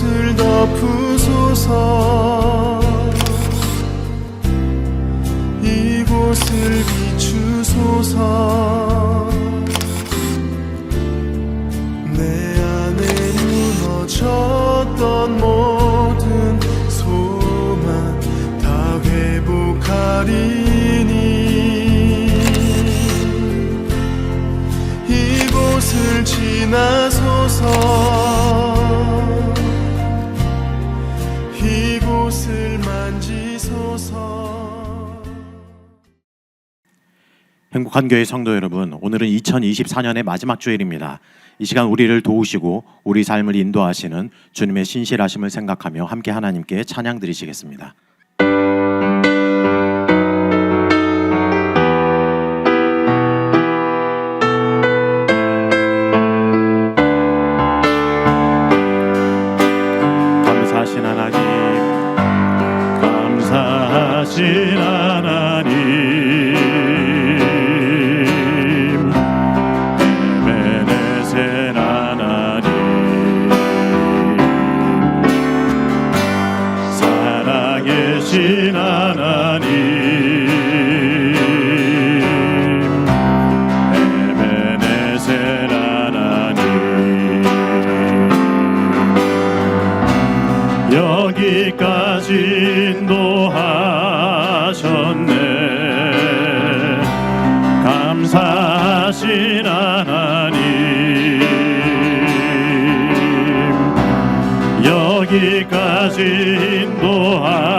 이곳을 덮으소서. 이곳을 비추소서. 내 안에 무너졌던 모든 소망 다 회복하리니 이곳을 지나소서. 이곳을 만지소서. 행복한 교회 성도 여러분, 오늘은 2024년의 마지막 주일입니다. 이 시간 우리를 도우시고 우리 삶을 인도하시는 주님의 신실하심을 생각하며 함께 하나님께 찬양 드리시겠습니다. 감사하신 하나님, 감사하신 하나님, 살아계신 하나님, 에베네셀 하나님, 여기까지 인도하셨네. 감사하신 하나님, 여기까지 인도하셨네.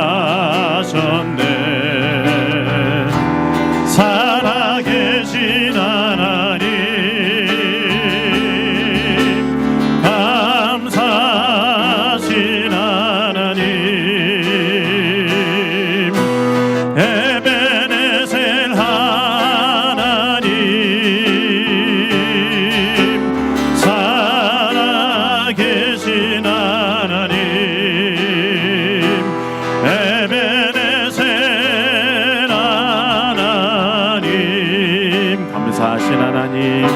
살아계신 하나님, 감사하신 하나님, 에베네셀 하나님, 살아계신 하나님, 에베네셀 하나님, 감사하신 하나님,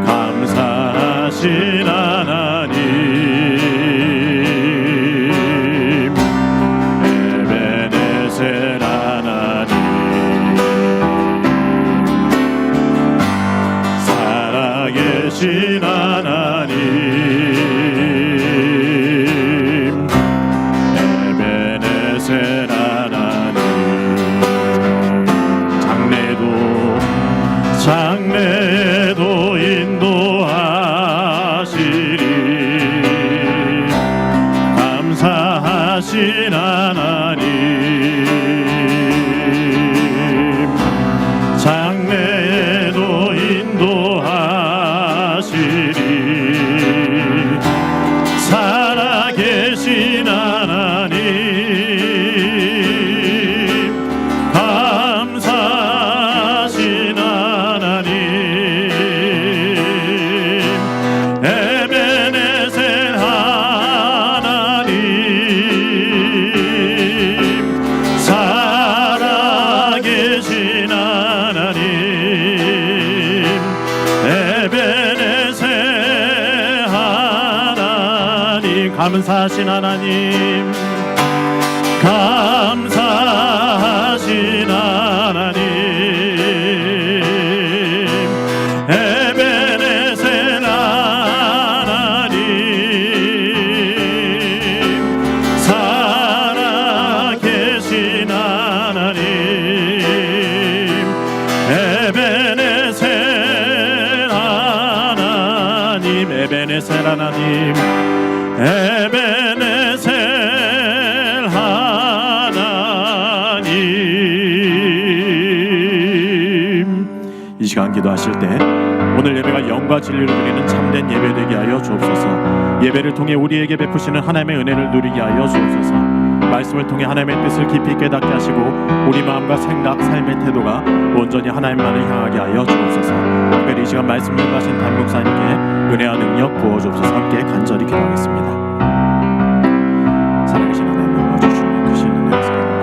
감사하신 하나님, 에베네셀 하나님, 살아계신 하나님, 에베네셀 하나님, 장래도 인도하시리. 감사하신 하나님, 장래도 인도하시리. 살아계신 하나님, 감사하신 하나님, 에베네셀 하나님, 살아계신 하나님, 에베네셀 하나님, 감사하신 하나님, 감사하신 하나님, 에베네셀 하나님, 살아계신 하나님, 에베네셀 하나님, 에베네셀 하나님, 에베네셀 하나님. 이 시간 기도하실 때 오늘 예배가 영과 진리로 드리는 참된 예배 되게 하여 주옵소서. 예배를 통해 우리에게 베푸시는 하나님의 은혜를 누리게 하여 주옵소서. 말씀을 통해 하나님의 뜻을 깊이 깨닫게 하시고 우리 마음과 생각, 삶의 태도가 온전히 하나님만을 향하게 하여 주옵소서. 특별히 이 시간 말씀을 가신 담임 목사님께 은혜와 능력 부어 주옵소서. 함께 간절히 기도하겠습니다. 살아계신 하나님, 도와주시는 크신 은혜 감사드립니다.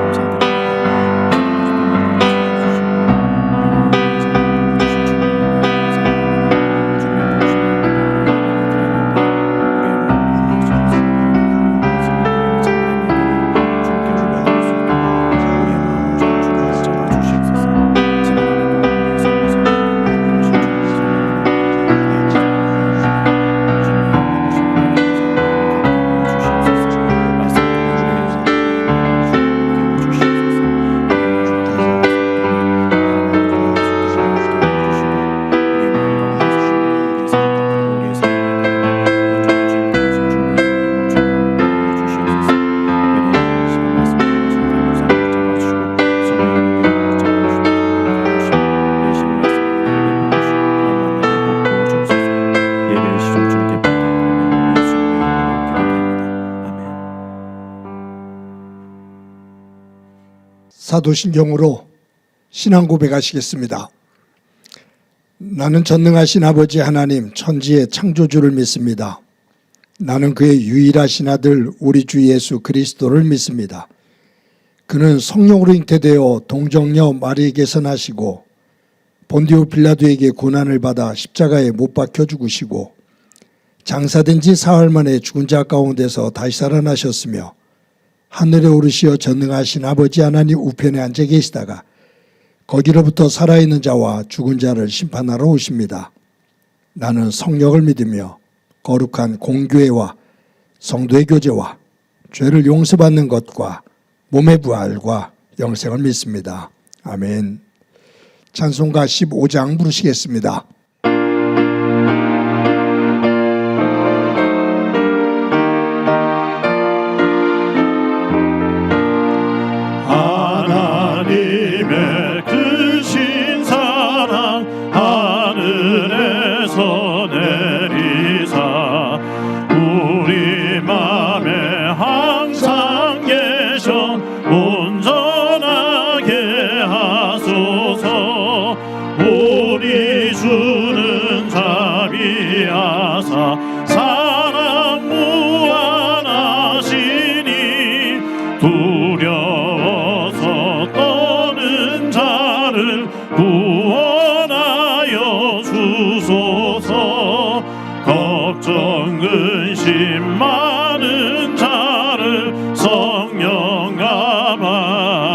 사도신경으로 신앙 고백하시겠습니다. 나는 전능하신 아버지 하나님 천지의 창조주를 믿습니다. 나는 그의 유일하신 아들 우리 주 예수 그리스도를 믿습니다. 그는 성령으로 잉태되어 동정녀 마리에게서 나시고 본디오 빌라도에게 고난을 받아 십자가에 못 박혀 죽으시고 장사된 지 사흘 만에 죽은 자 가운데서 다시 살아나셨으며 하늘에 오르시어 전능하신 아버지 하나님 우편에 앉아 계시다가 거기로부터 살아있는 자와 죽은 자를 심판하러 오십니다. 나는 성령을 믿으며 거룩한 공교회와 성도의 교제와 죄를 용서받는 것과 몸의 부활과 영생을 믿습니다. 아멘. 찬송가 15장 부르시겠습니다. 하나님의 크신 사랑 하늘에서 내리사 우리 맘에 항상 계셔 온전하게 하소서. 우리 주는 자비하사 사랑 무한하시니 두려워서 떠는 자를 구원하여 주소서. 걱정 근심 많은 자를 성령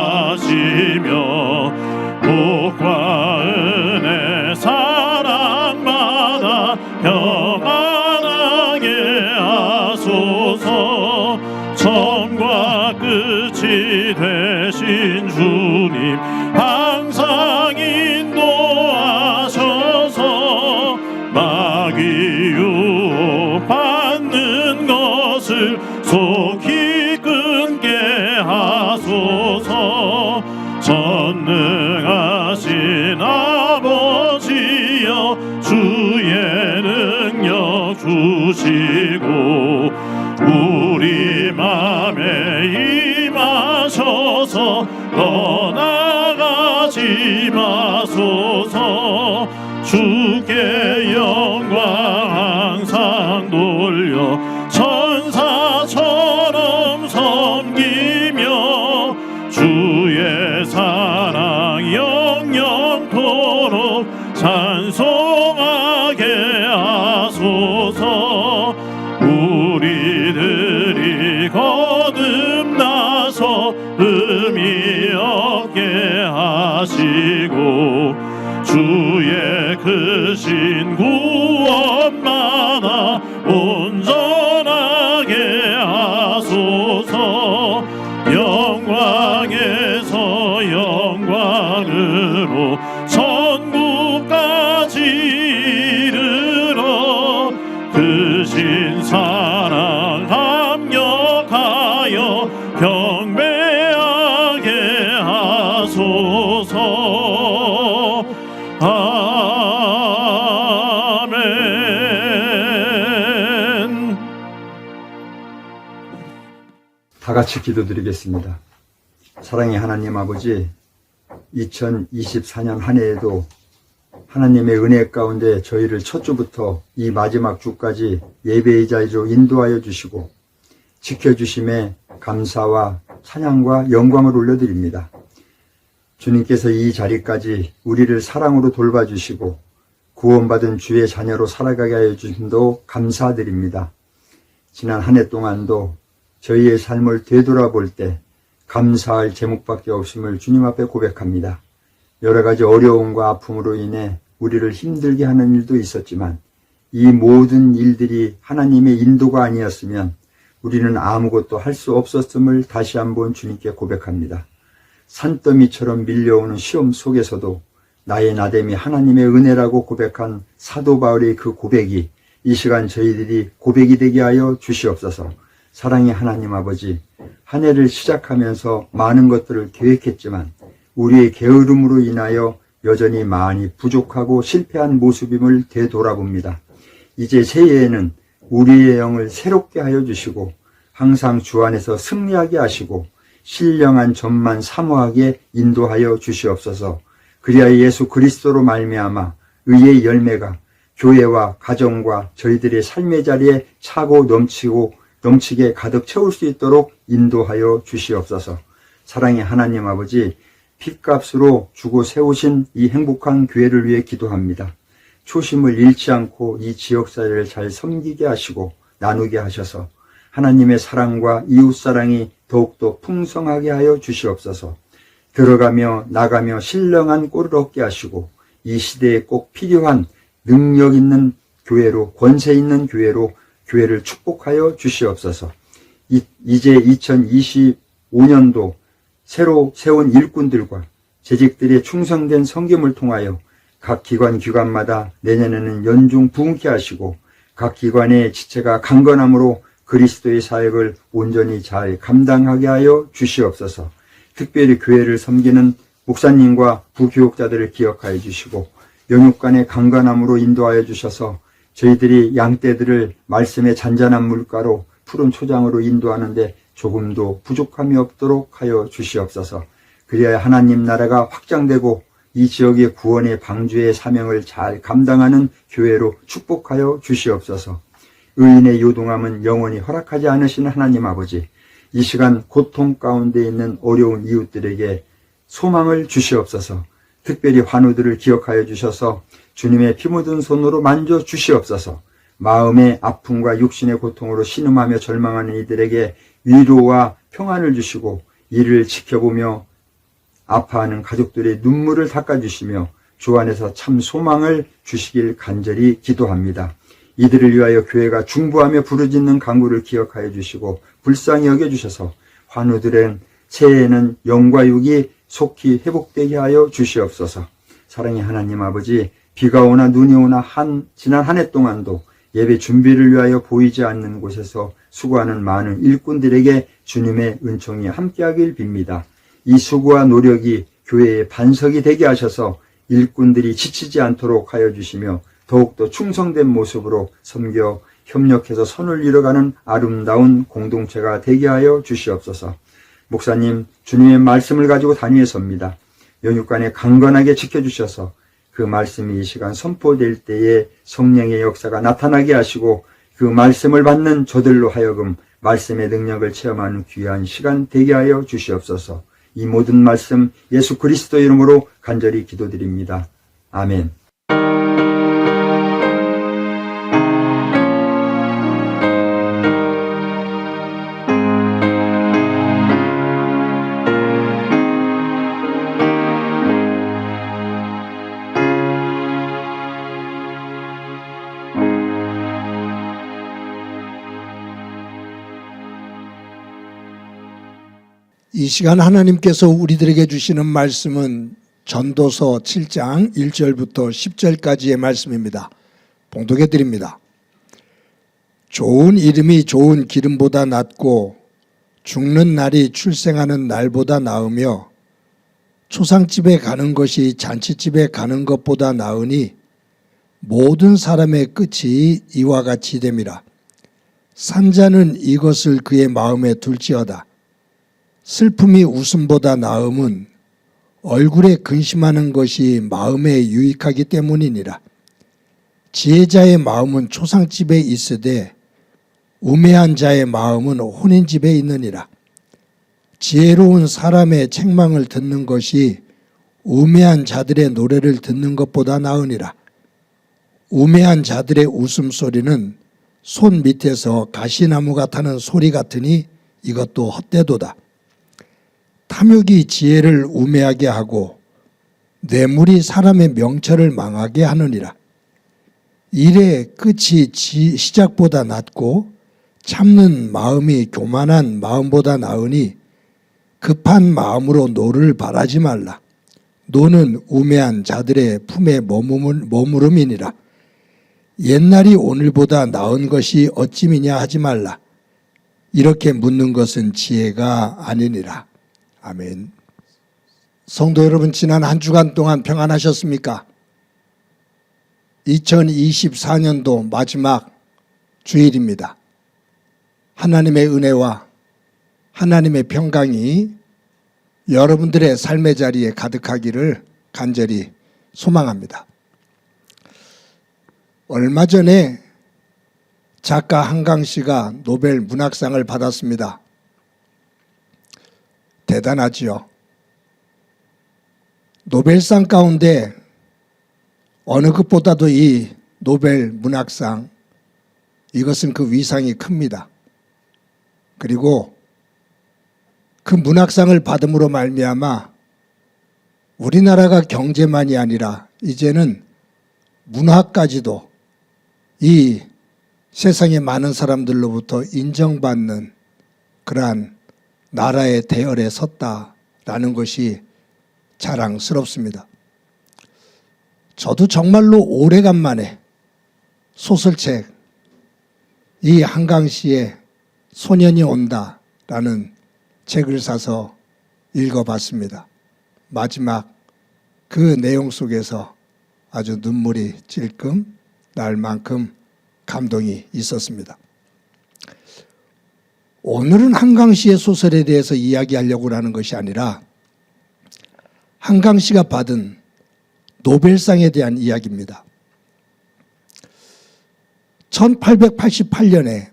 감하시며 복과 은혜 사랑받아 평안하게 하소서. 처음과 끝이 되신 주님 항상 인도하셔서 마귀 유혹받는 것을 속히 끊게 하소서. 전능하신 아버지여 주의 능력 주시고 우리 맘에 임하셔서 떠나가지 마소서. 주께 영광 항상 돌려 천사처럼 섬기며 주의 사랑 영영토록 찬송하게 하소서. 우리들이 거듭나서 의미 없게 하시고 주의 크신 구원받아 온전하게 하소서. 영광에서 영광으로 천국까지 이르러 크신 사랑 합력하여 경배하게 하소서. 아멘. 다 같이 기도드리겠습니다. 사랑의 하나님 아버지, 2024년 한 해에도 하나님의 은혜 가운데 저희를 첫 주부터 이 마지막 주까지 예배의 자리로 인도하여 주시고 지켜주심에 감사와 찬양과 영광을 올려드립니다. 주님께서 이 자리까지 우리를 사랑으로 돌봐주시고 구원받은 주의 자녀로 살아가게 하여 주심도 감사드립니다. 지난 한 해 동안도 저희의 삶을 되돌아볼 때 감사할 제목밖에 없음을 주님 앞에 고백합니다. 여러 가지 어려움과 아픔으로 인해 우리를 힘들게 하는 일도 있었지만 이 모든 일들이 하나님의 인도가 아니었으면 우리는 아무것도 할 수 없었음을 다시 한번 주님께 고백합니다. 산더미처럼 밀려오는 시험 속에서도 나의 나됨이 하나님의 은혜라고 고백한 사도 바울의 그 고백이 이 시간 저희들이 고백이 되게 하여 주시옵소서. 사랑의 하나님 아버지, 한 해를 시작하면서 많은 것들을 계획했지만 우리의 게으름으로 인하여 여전히 많이 부족하고 실패한 모습임을 되돌아봅니다. 이제 새해에는 우리의 영을 새롭게 하여 주시고 항상 주 안에서 승리하게 하시고 신령한 점만 사모하게 인도하여 주시옵소서. 그리하여 예수 그리스도로 말미암아 의의 열매가 교회와 가정과 저희들의 삶의 자리에 차고 넘치게 가득 채울 수 있도록 인도하여 주시옵소서. 사랑의 하나님 아버지, 핏값으로 주고 세우신 이 행복한 교회를 위해 기도합니다. 초심을 잃지 않고 이 지역사회를 잘 섬기게 하시고 나누게 하셔서 하나님의 사랑과 이웃사랑이 더욱더 풍성하게 하여 주시옵소서. 들어가며 나가며 신령한 꼴을 얻게 하시고 이 시대에 꼭 필요한 능력 있는 교회로, 권세 있는 교회로 교회를 축복하여 주시옵소서. 이제 2025년도 새로 세운 일꾼들과 재직들의 충성된 섬김을 통하여 각 기관마다 내년에는 연중 부흥케 하시고 각 기관의 지체가 강건함으로 그리스도의 사역을 온전히 잘 감당하게 하여 주시옵소서. 특별히 교회를 섬기는 목사님과 부교육자들을 기억하여 주시고 영육간의 강건함으로 인도하여 주셔서 저희들이 양떼들을 말씀의 잔잔한 물가로 푸른 초장으로 인도하는데 조금도 부족함이 없도록 하여 주시옵소서. 그리하여 하나님 나라가 확장되고 이 지역의 구원의 방주의 사명을 잘 감당하는 교회로 축복하여 주시옵소서. 의인의 요동함은 영원히 허락하지 않으시는 하나님 아버지, 이 시간 고통 가운데 있는 어려운 이웃들에게 소망을 주시옵소서. 특별히 환우들을 기억하여 주셔서 주님의 피 묻은 손으로 만져 주시옵소서. 마음의 아픔과 육신의 고통으로 신음하며 절망하는 이들에게 위로와 평안을 주시고 이를 지켜보며 아파하는 가족들의 눈물을 닦아주시며 주 안에서 참 소망을 주시길 간절히 기도합니다. 이들을 위하여 교회가 중보하며 부르짖는 간구를 기억하여 주시고 불쌍히 여겨주셔서 환우들의 새해에는 영과 육이 속히 회복되게 하여 주시옵소서. 사랑의 하나님 아버지, 비가 오나 눈이 오나 지난 한 해 동안도 예배 준비를 위하여 보이지 않는 곳에서 수고하는 많은 일꾼들에게 주님의 은총이 함께하길 빕니다. 이 수고와 노력이 교회의 반석이 되게 하셔서 일꾼들이 지치지 않도록 하여 주시며 더욱더 충성된 모습으로 섬겨 협력해서 선을 이뤄가는 아름다운 공동체가 되게 하여 주시옵소서. 목사님, 주님의 말씀을 가지고 단위에 섭니다. 영육간에 강건하게 지켜주셔서 그 말씀이 이 시간 선포될 때에 성령의 역사가 나타나게 하시고 그 말씀을 받는 저들로 하여금 말씀의 능력을 체험하는 귀한 시간 되게 하여 주시옵소서. 이 모든 말씀 예수 그리스도 이름으로 간절히 기도드립니다. 아멘. 이 시간 하나님께서 우리들에게 주시는 말씀은 전도서 7장 1절부터 10절까지의 말씀입니다. 봉독해 드립니다. 좋은 이름이 좋은 기름보다 낫고 죽는 날이 출생하는 날보다 나으며 초상집에 가는 것이 잔치집에 가는 것보다 나으니 모든 사람의 끝이 이와 같이 됨이라. 산자는 이것을 그의 마음에 둘지어다. 슬픔이 웃음보다 나음은 얼굴에 근심하는 것이 마음에 유익하기 때문이니라. 지혜자의 마음은 초상집에 있으되 우매한 자의 마음은 혼인집에 있느니라. 지혜로운 사람의 책망을 듣는 것이 우매한 자들의 노래를 듣는 것보다 나으니라. 우매한 자들의 웃음소리는 손 밑에서 가시나무가 타는 소리 같으니 이것도 헛되도다. 탐욕이 지혜를 우매하게 하고 뇌물이 사람의 명철을 망하게 하느니라. 일의 끝이 시작보다 낫고 참는 마음이 교만한 마음보다 나으니 급한 마음으로 노를 바라지 말라. 노는 우매한 자들의 품에 머무름이니라. 옛날이 오늘보다 나은 것이 어찌미냐 하지 말라. 이렇게 묻는 것은 지혜가 아니니라. 아멘. 성도 여러분, 지난 한 주간 동안 평안하셨습니까? 2024년도 마지막 주일입니다. 하나님의 은혜와 하나님의 평강이 여러분들의 삶의 자리에 가득하기를 간절히 소망합니다. 얼마 전에 작가 한강 씨가 노벨 문학상을 받았습니다. 대단하지요. 노벨상 가운데 어느 것보다도 이 노벨 문학상, 이것은 그 위상이 큽니다. 그리고 그 문학상을 받음으로 말미암아 우리나라가 경제만이 아니라 이제는 문화까지도 이 세상의 많은 사람들로부터 인정받는 그러한 나라의 대열에 섰다라는 것이 자랑스럽습니다. 저도 정말로 오래간만에 소설책, 이 한강 씨의 소년이 온다라는 책을 사서 읽어봤습니다. 마지막 그 내용 속에서 아주 눈물이 찔끔 날 만큼 감동이 있었습니다. 오늘은 한강 씨의 소설에 대해서 이야기하려고 하는 것이 아니라 한강 씨가 받은 노벨상에 대한 이야기입니다. 1888년에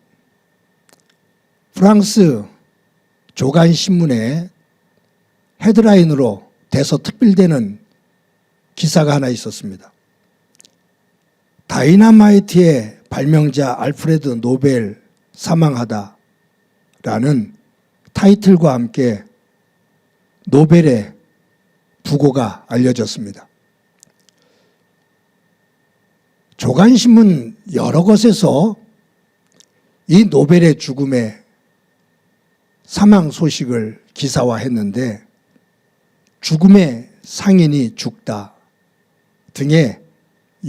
프랑스 조간신문에 헤드라인으로 대서특필되는 기사가 하나 있었습니다. 다이너마이트의 발명자 알프레드 노벨 사망하다 라는 타이틀과 함께 노벨의 부고가 알려졌습니다. 조간신문 여러 곳에서 이 노벨의 죽음의 사망 소식을 기사화했는데 죽음의 상인이 죽다 등의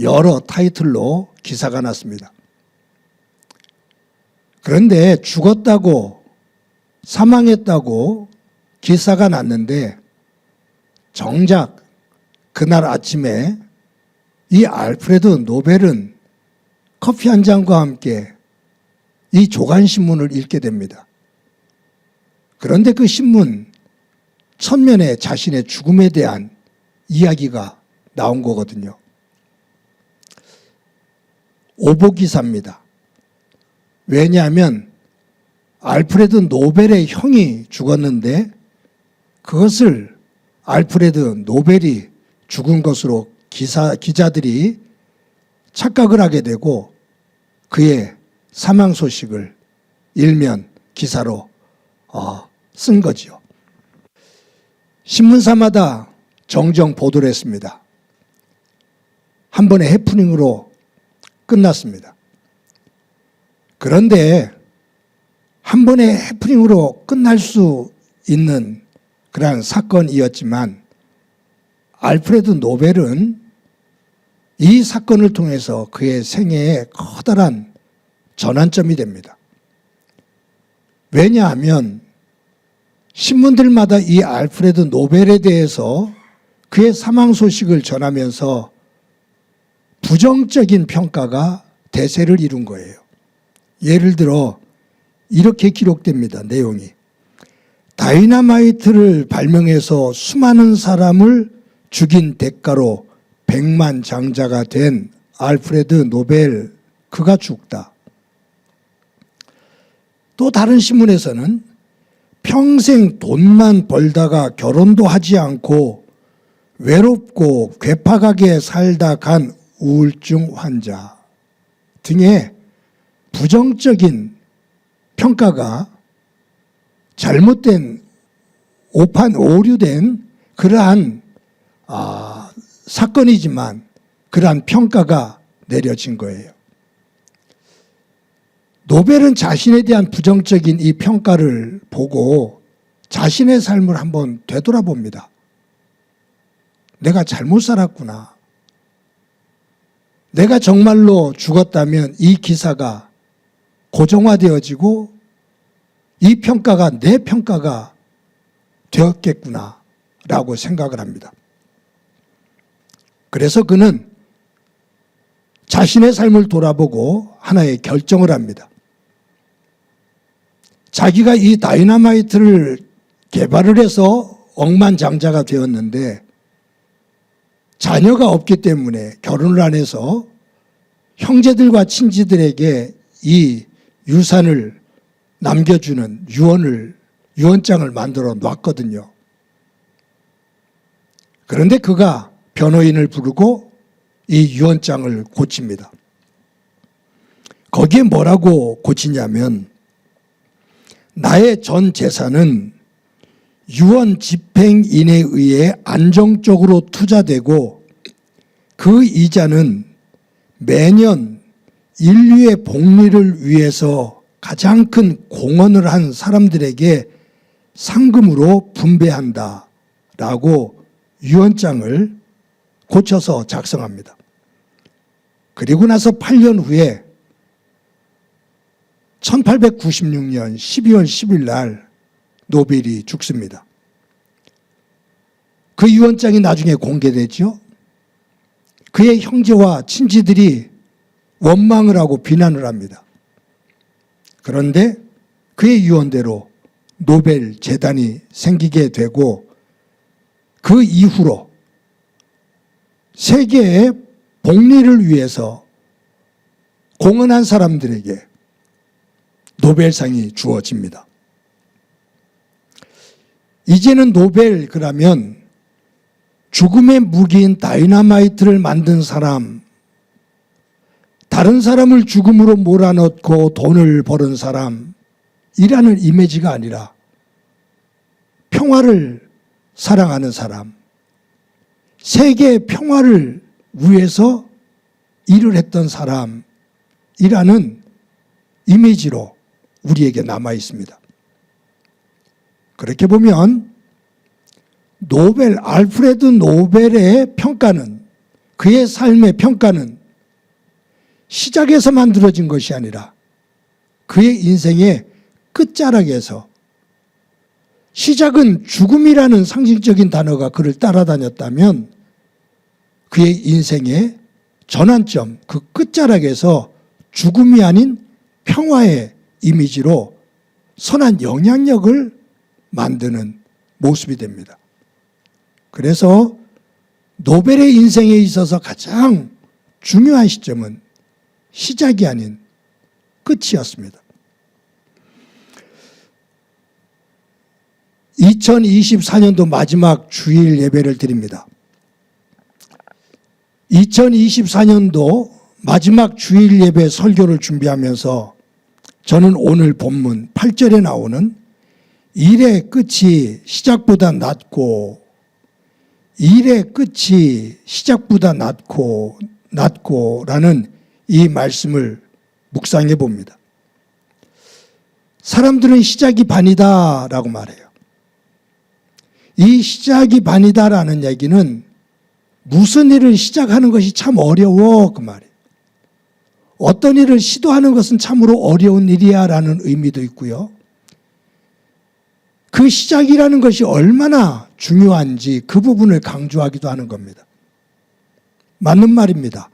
여러 타이틀로 기사가 났습니다. 그런데 죽었다고 사망했다고 기사가 났는데 정작 그날 아침에 이 알프레드 노벨은 커피 한 잔과 함께 이 조간신문을 읽게 됩니다. 그런데 그 신문 첫면에 자신의 죽음에 대한 이야기가 나온 거거든요. 오보기사입니다. 왜냐하면 알프레드 노벨의 형이 죽었는데 그것을 알프레드 노벨이 죽은 것으로 기자들이 착각을 하게 되고 그의 사망 소식을 일면 기사로 쓴 거지요. 신문사마다 정정 보도를 했습니다. 한 번의 해프닝으로 끝났습니다. 그런데 한 번의 해프닝으로 끝날 수 있는 그러한 사건이었지만 알프레드 노벨은 이 사건을 통해서 그의 생애에 커다란 전환점이 됩니다. 왜냐하면 신문들마다 이 알프레드 노벨에 대해서 그의 사망 소식을 전하면서 부정적인 평가가 대세를 이룬 거예요. 예를 들어 이렇게 기록됩니다. 내용이. 다이너마이트를 발명해서 수많은 사람을 죽인 대가로 백만장자가 된 알프레드 노벨, 그가 죽다. 또 다른 신문에서는 평생 돈만 벌다가 결혼도 하지 않고 외롭고 괴팍하게 살다 간 우울증 환자 등의 부정적인 평가가 잘못된 오류된 그러한 사건이지만 그러한 평가가 내려진 거예요. 노벨은 자신에 대한 부정적인 이 평가를 보고 자신의 삶을 한번 되돌아봅니다. 내가 잘못 살았구나. 내가 정말로 죽었다면 이 기사가 고정화되어지고 이 평가가 내 평가가 되었겠구나 라고 생각을 합니다. 그래서 그는 자신의 삶을 돌아보고 하나의 결정을 합니다. 자기가 이 다이너마이트를 개발을 해서 억만장자가 되었는데 자녀가 없기 때문에 결혼을 안 해서 형제들과 친지들에게 이 유산을 남겨주는 유언장을 만들어 놨거든요. 그런데 그가 변호인을 부르고 이 유언장을 고칩니다. 거기에 뭐라고 고치냐면 나의 전 재산은 유언 집행인에 의해 안정적으로 투자되고 그 이자는 매년 인류의 복리를 위해서 가장 큰 공헌을 한 사람들에게 상금으로 분배한다 라고 유언장을 고쳐서 작성합니다. 그리고 나서 8년 후에 1896년 12월 10일 날 노벨이 죽습니다. 그 유언장이 나중에 공개되죠. 그의 형제와 친지들이 원망을 하고 비난을 합니다. 그런데 그의 유언대로 노벨 재단이 생기게 되고 그 이후로 세계의 복리를 위해서 공헌한 사람들에게 노벨상이 주어집니다. 이제는 노벨 그러면 죽음의 무기인 다이너마이트를 만든 사람, 다른 사람을 죽음으로 몰아넣고 돈을 버는 사람이라는 이미지가 아니라 평화를 사랑하는 사람, 세계의 평화를 위해서 일을 했던 사람이라는 이미지로 우리에게 남아 있습니다. 그렇게 보면 알프레드 노벨의 평가는, 그의 삶의 평가는 시작에서 만들어진 것이 아니라 그의 인생의 끝자락에서, 시작은 죽음이라는 상징적인 단어가 그를 따라다녔다면 그의 인생의 전환점, 그 끝자락에서 죽음이 아닌 평화의 이미지로 선한 영향력을 만드는 모습이 됩니다. 그래서 노벨의 인생에 있어서 가장 중요한 시점은 시작이 아닌 끝이었습니다. 2024년도 마지막 주일 예배를 드립니다. 2024년도 마지막 주일 예배 설교를 준비하면서 저는 오늘 본문 8절에 나오는 일의 끝이 시작보다 낮고, 일의 끝이 시작보다 낮고라는 이 말씀을 묵상해 봅니다. 사람들은 시작이 반이다라고 말해요. 이 시작이 반이다라는 얘기는 무슨 일을 시작하는 것이 참 어려워 그 말이에요. 어떤 일을 시도하는 것은 참으로 어려운 일이야 라는 의미도 있고요. 그 시작이라는 것이 얼마나 중요한지 그 부분을 강조하기도 하는 겁니다. 맞는 말입니다.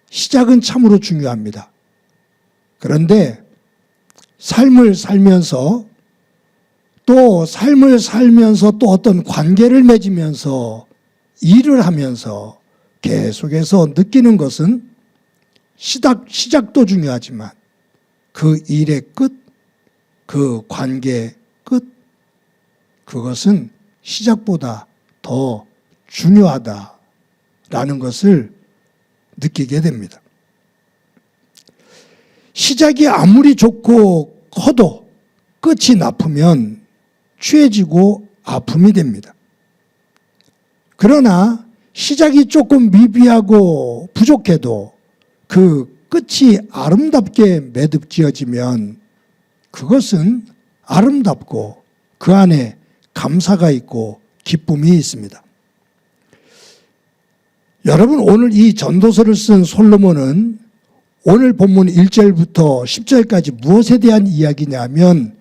시작은 참으로 중요합니다. 그런데 삶을 살면서 또 어떤 관계를 맺으면서 일을 하면서 계속해서 느끼는 것은 시작도 중요하지만 그 일의 끝, 그 관계의 끝, 그것은 시작보다 더 중요하다라는 것을 느끼게 됩니다. 시작이 아무리 좋고 커도 끝이 나쁘면 취해지고 아픔이 됩니다. 그러나 시작이 조금 미비하고 부족해도 그 끝이 아름답게 매듭지어지면 그것은 아름답고 그 안에 감사가 있고 기쁨이 있습니다. 여러분, 오늘 이 전도서를 쓴 솔로몬은 오늘 본문 1절부터 10절까지 무엇에 대한 이야기냐면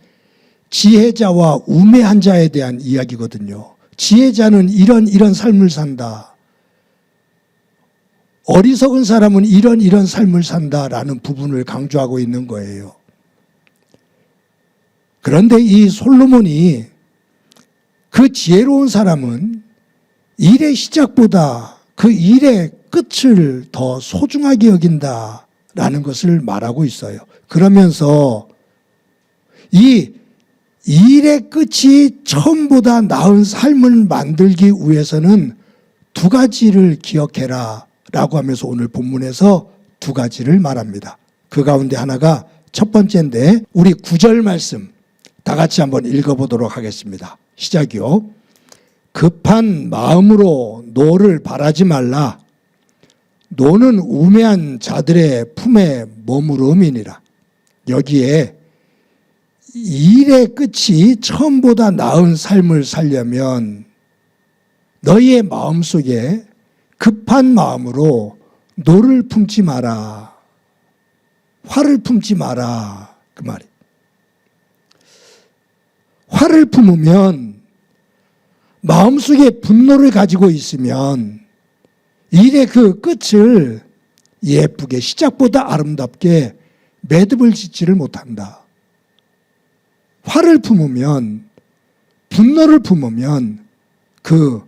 지혜자와 우매한 자에 대한 이야기거든요. 지혜자는 이런 삶을 산다. 어리석은 사람은 이런 삶을 산다라는 부분을 강조하고 있는 거예요. 그런데 이 솔로몬이 그 지혜로운 사람은 일의 시작보다 그 일의 끝을 더 소중하게 여긴다라는 것을 말하고 있어요. 그러면서 이 일의 끝이 처음보다 나은 삶을 만들기 위해서는 두 가지를 기억해라 라고 하면서 오늘 본문에서 두 가지를 말합니다. 그 가운데 하나가 첫 번째인데 우리 9절 말씀 다 같이 한번 읽어보도록 하겠습니다. 시작이요. 급한 마음으로 노를 바라지 말라. 노는 우매한 자들의 품에 머무름이니라. 여기에 일의 끝이 처음보다 나은 삶을 살려면 너희의 마음속에 급한 마음으로 노를 품지 마라. 화를 품지 마라. 그 말이. 화를 품으면 마음속에 분노를 가지고 있으면 일의 그 끝을 예쁘게 시작보다 아름답게 매듭을 짓지를 못한다. 화를 품으면 분노를 품으면 그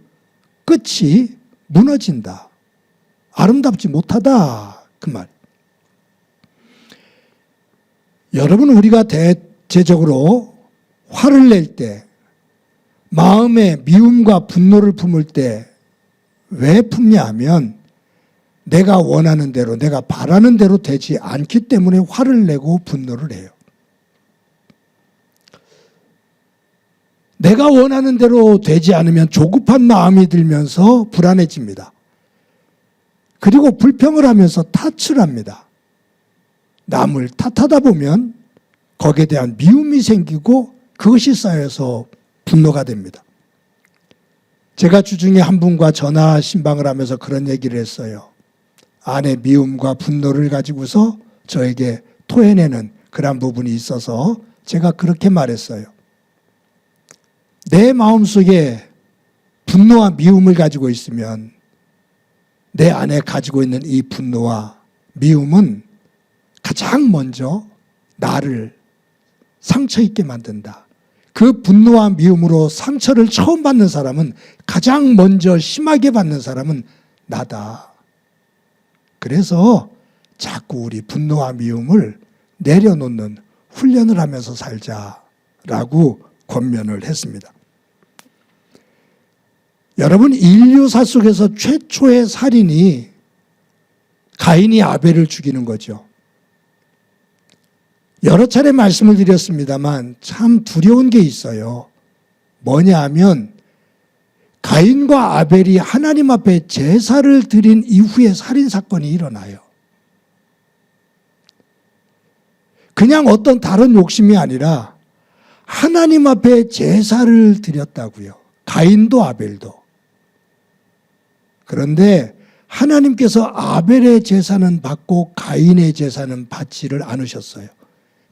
끝이 무너진다. 아름답지 못하다. 그 말. 여러분 우리가 대체적으로 화를 낼 때 마음에 미움과 분노를 품을 때 왜 품냐 하면 내가 원하는 대로 내가 바라는 대로 되지 않기 때문에 화를 내고 분노를 해요. 내가 원하는 대로 되지 않으면 조급한 마음이 들면서 불안해집니다. 그리고 불평을 하면서 탓을 합니다. 남을 탓하다 보면 거기에 대한 미움이 생기고 그것이 쌓여서 분노가 됩니다. 제가 주중에 한 분과 전화 신방을 하면서 그런 얘기를 했어요. 안에 미움과 분노를 가지고서 저에게 토해내는 그런 부분이 있어서 제가 그렇게 말했어요. 내 마음속에 분노와 미움을 가지고 있으면 내 안에 가지고 있는 이 분노와 미움은 가장 먼저 나를 상처 입게 만든다. 그 분노와 미움으로 상처를 처음 받는 사람은 가장 먼저 심하게 받는 사람은 나다. 그래서 자꾸 우리 분노와 미움을 내려놓는 훈련을 하면서 살자라고 권면을 했습니다. 여러분 인류사 속에서 최초의 살인이 가인이 아벨을 죽이는 거죠. 여러 차례 말씀을 드렸습니다만 참 두려운 게 있어요. 뭐냐 하면 가인과 아벨이 하나님 앞에 제사를 드린 이후에 살인사건이 일어나요. 그냥 어떤 다른 욕심이 아니라 하나님 앞에 제사를 드렸다고요. 가인도 아벨도. 그런데 하나님께서 아벨의 제사는 받고 가인의 제사는 받지를 않으셨어요.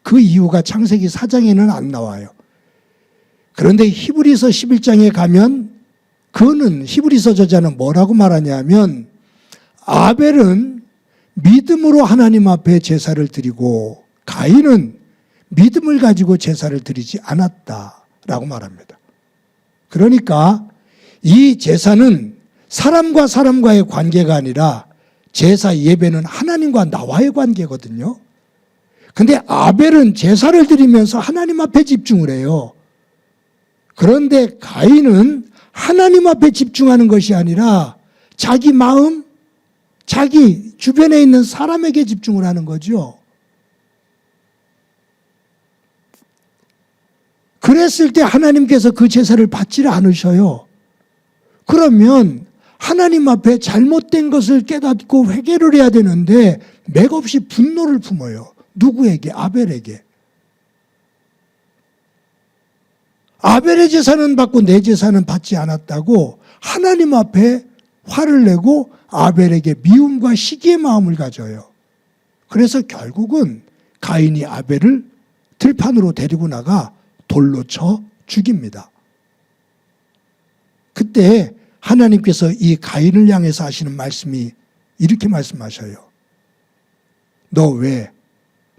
그 이유가 창세기 4장에는 안 나와요. 그런데 히브리서 11장에 가면 그는 히브리서 저자는 뭐라고 말하냐면 아벨은 믿음으로 하나님 앞에 제사를 드리고 가인은 믿음을 가지고 제사를 드리지 않았다라고 말합니다. 그러니까 이 제사는 사람과 사람과의 관계가 아니라 제사 예배는 하나님과 나와의 관계거든요. 근데 아벨은 제사를 드리면서 하나님 앞에 집중을 해요. 그런데 가인은 하나님 앞에 집중하는 것이 아니라 자기 마음, 자기 주변에 있는 사람에게 집중을 하는 거죠. 그랬을 때 하나님께서 그 제사를 받지를 않으셔요. 그러면 하나님 앞에 잘못된 것을 깨닫고 회개를 해야 되는데 맥없이 분노를 품어요. 누구에게? 아벨에게. 아벨의 제사는 받고 내 제사는 받지 않았다고 하나님 앞에 화를 내고 아벨에게 미움과 시기의 마음을 가져요. 그래서 결국은 가인이 아벨을 들판으로 데리고 나가 돌로 쳐 죽입니다. 그때 하나님께서 이 가인을 향해서 하시는 말씀이 이렇게 말씀하셔요. 너 왜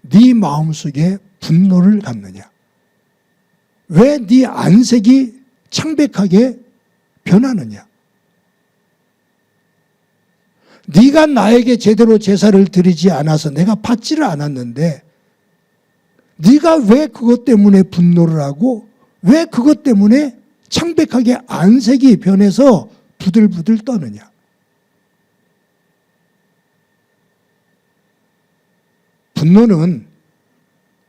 네 마음속에 분노를 갖느냐? 왜 네 안색이 창백하게 변하느냐? 네가 나에게 제대로 제사를 드리지 않아서 내가 받지를 않았는데 네가 왜 그것 때문에 분노를 하고 왜 그것 때문에 창백하게 안색이 변해서 부들부들 떠느냐? 분노는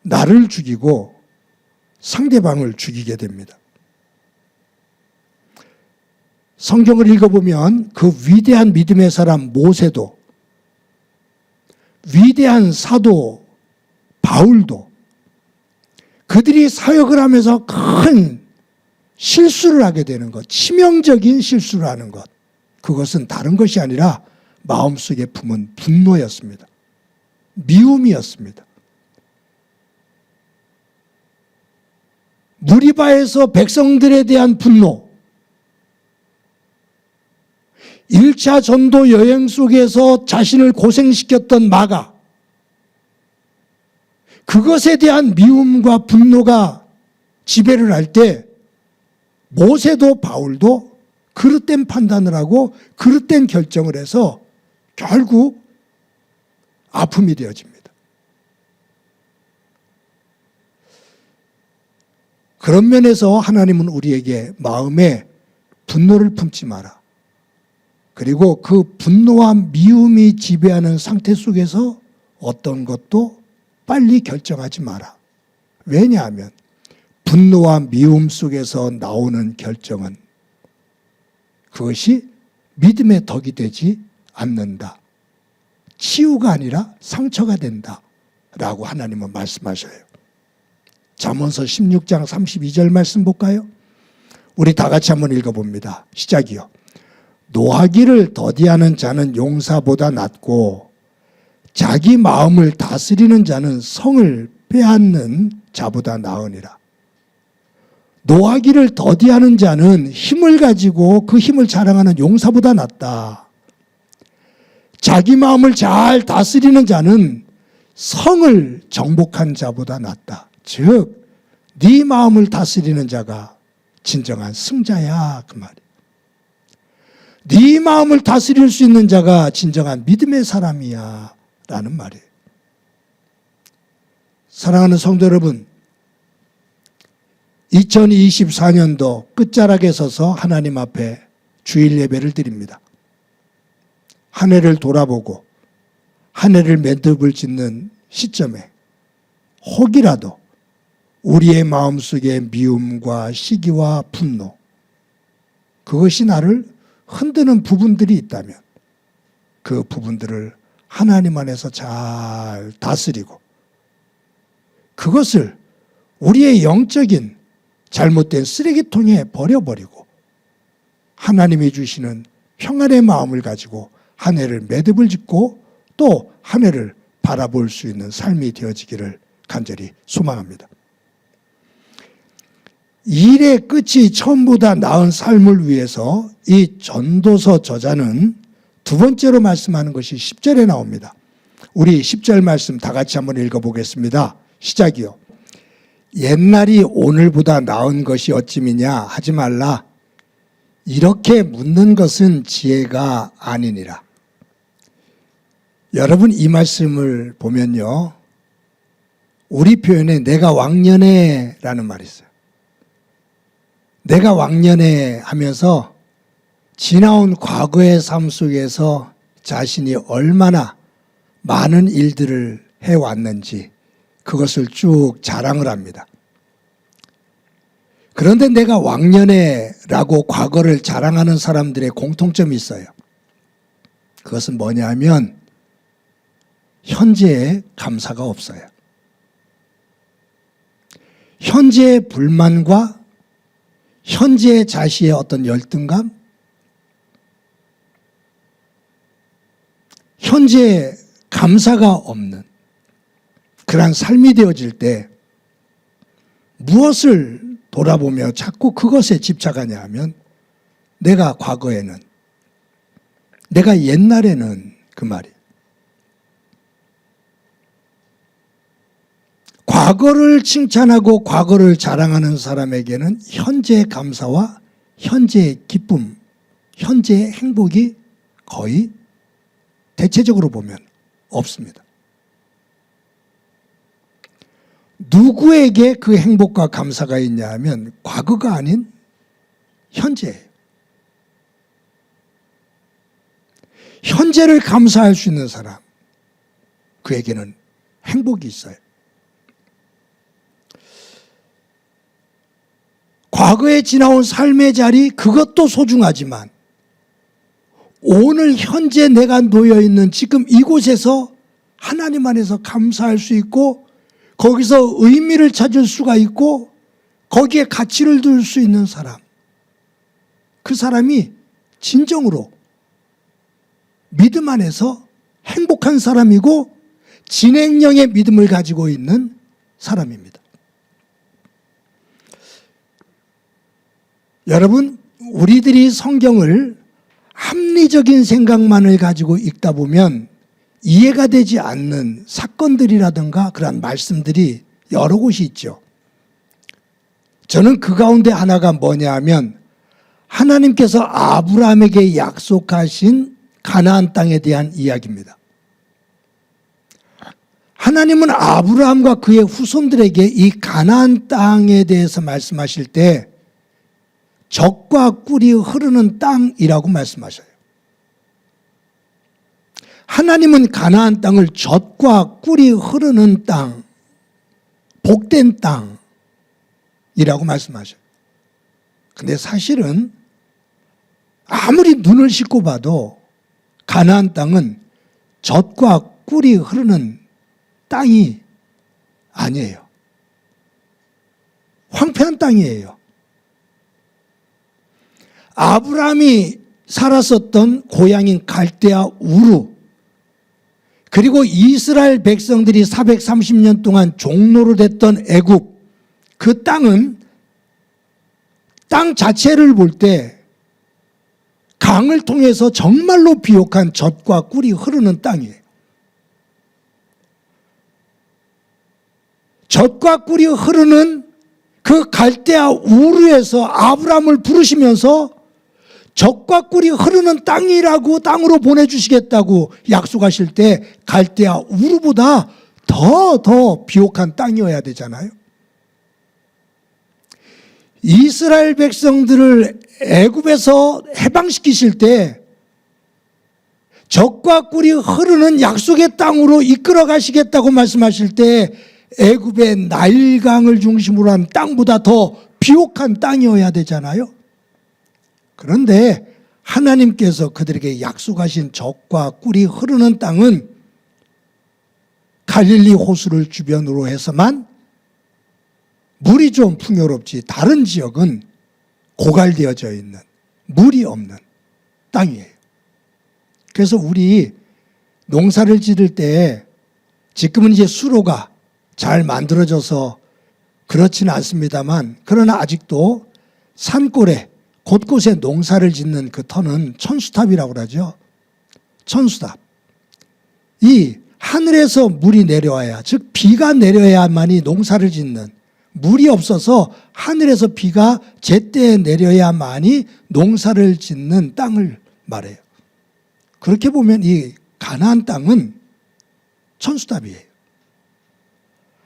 나를 죽이고 상대방을 죽이게 됩니다. 성경을 읽어보면 그 위대한 믿음의 사람 모세도, 위대한 사도 바울도 그들이 사역을 하면서 큰 실수를 하게 되는 것, 치명적인 실수를 하는 것, 그것은 다른 것이 아니라 마음속에 품은 분노였습니다. 미움이었습니다. 무리바에서 백성들에 대한 분노, 1차 전도 여행 속에서 자신을 고생시켰던 마가, 그것에 대한 미움과 분노가 지배를 할 때 모세도 바울도 그릇된 판단을 하고 그릇된 결정을 해서 결국 아픔이 되어집니다. 그런 면에서 하나님은 우리에게 마음에 분노를 품지 마라. 그리고 그 분노와 미움이 지배하는 상태 속에서 어떤 것도 빨리 결정하지 마라. 왜냐하면 분노와 미움 속에서 나오는 결정은 그것이 믿음의 덕이 되지 않는다. 치유가 아니라 상처가 된다. 라고 하나님은 말씀하셔요. 잠언서 16장 32절 말씀 볼까요? 우리 다 같이 한번 읽어봅니다. 시작이요. 노하기를 더디하는 자는 용사보다 낫고 자기 마음을 다스리는 자는 성을 빼앗는 자보다 나으니라. 노하기를 더디하는 자는 힘을 가지고 그 힘을 자랑하는 용사보다 낫다. 자기 마음을 잘 다스리는 자는 성을 정복한 자보다 낫다. 즉, 네 마음을 다스리는 자가 진정한 승자야, 그 말이에요. 네 마음을 다스릴 수 있는 자가 진정한 믿음의 사람이야, 라는 말이에요. 사랑하는 성도 여러분, 2024년도 끝자락에 서서 하나님 앞에 주일 예배를 드립니다. 한 해를 돌아보고 한 해를 매듭을 짓는 시점에 혹이라도 우리의 마음속에 미움과 시기와 분노, 그것이 나를 흔드는 부분들이 있다면 그 부분들을 하나님 안에서 잘 다스리고 그것을 우리의 영적인 잘못된 쓰레기통에 버려버리고 하나님이 주시는 평안의 마음을 가지고 한 해를 매듭을 짓고 또 한 해를 바라볼 수 있는 삶이 되어지기를 간절히 소망합니다. 일의 끝이 처음보다 나은 삶을 위해서 이 전도서 저자는 두 번째로 말씀하는 것이 10절에 나옵니다. 우리 10절 말씀 다 같이 한번 읽어보겠습니다. 시작이요. 옛날이 오늘보다 나은 것이 어찌미냐 하지 말라. 이렇게 묻는 것은 지혜가 아니니라. 여러분, 이 말씀을 보면요, 우리 표현에 내가 왕년에 라는 말이 있어요. 내가 왕년에 하면서 지나온 과거의 삶 속에서 자신이 얼마나 많은 일들을 해왔는지 그것을 쭉 자랑을 합니다. 그런데 내가 왕년에라고 과거를 자랑하는 사람들의 공통점이 있어요. 그것은 뭐냐 하면 현재에 감사가 없어요. 현재의 불만과 현재의 자신의 어떤 열등감, 현재에 감사가 없는 그러한 삶이 되어질 때 무엇을 돌아보며 자꾸 그것에 집착하냐 하면 내가 과거에는, 내가 옛날에는 그 말이에요. 과거를 칭찬하고 과거를 자랑하는 사람에게는 현재의 감사와 현재의 기쁨, 현재의 행복이 거의 대체적으로 보면 없습니다. 누구에게 그 행복과 감사가 있냐 하면 과거가 아닌 현재예요. 현재를 감사할 수 있는 사람, 그에게는 행복이 있어요. 과거에 지나온 삶의 자리, 그것도 소중하지만 오늘 현재 내가 놓여있는 지금 이곳에서 하나님 안에서 감사할 수 있고 거기서 의미를 찾을 수가 있고 거기에 가치를 둘 수 있는 사람, 그 사람이 진정으로 믿음 안에서 행복한 사람이고 진행령의 믿음을 가지고 있는 사람입니다. 여러분, 우리들이 성경을 합리적인 생각만을 가지고 읽다 보면 이해가 되지 않는 사건들이라든가 그런 말씀들이 여러 곳이 있죠. 저는 그 가운데 하나가 뭐냐 하면 하나님께서 아브라함에게 약속하신 가나안 땅에 대한 이야기입니다. 하나님은 아브라함과 그의 후손들에게 이 가나안 땅에 대해서 말씀하실 때 젖과 꿀이 흐르는 땅이라고 말씀하셔요. 하나님은 가나안 땅을 젖과 꿀이 흐르는 땅, 복된 땅이라고 말씀하셔요. 근데 사실은 아무리 눈을 씻고 봐도 가나안 땅은 젖과 꿀이 흐르는 땅이 아니에요. 황폐한 땅이에요. 아브라함이 살았었던 고향인 갈대아 우르, 그리고 이스라엘 백성들이 430년 동안 종로로 됐던 애굽, 그 땅은 땅 자체를 볼 때 강을 통해서 정말로 비옥한 젖과 꿀이 흐르는 땅이에요. 젖과 꿀이 흐르는 그 갈대아 우르에서 아브라함을 부르시면서 젖과 꿀이 흐르는 땅이라고, 땅으로 보내주시겠다고 약속하실 때 갈대아 우르보다 더 비옥한 땅이어야 되잖아요. 이스라엘 백성들을 애굽에서 해방시키실 때 젖과 꿀이 흐르는 약속의 땅으로 이끌어 가시겠다고 말씀하실 때 애굽의 나일강을 중심으로 한 땅보다 더 비옥한 땅이어야 되잖아요. 그런데 하나님께서 그들에게 약속하신 젖과 꿀이 흐르는 땅은 갈릴리 호수를 주변으로 해서만 물이 좀 풍요롭지 다른 지역은 고갈되어져 있는 물이 없는 땅이에요. 그래서 우리 농사를 지을 때 지금은 이제 수로가 잘 만들어져서 그렇지는 않습니다만, 그러나 아직도 산골에 곳곳에 농사를 짓는 그 터는 천수탑이라고 그러죠. 천수탑. 이 하늘에서 물이 내려와야, 즉 비가 내려야만이 농사를 짓는, 물이 없어서 하늘에서 비가 제때에 내려야만이 농사를 짓는 땅을 말해요. 그렇게 보면 이 가나안 땅은 천수탑이에요.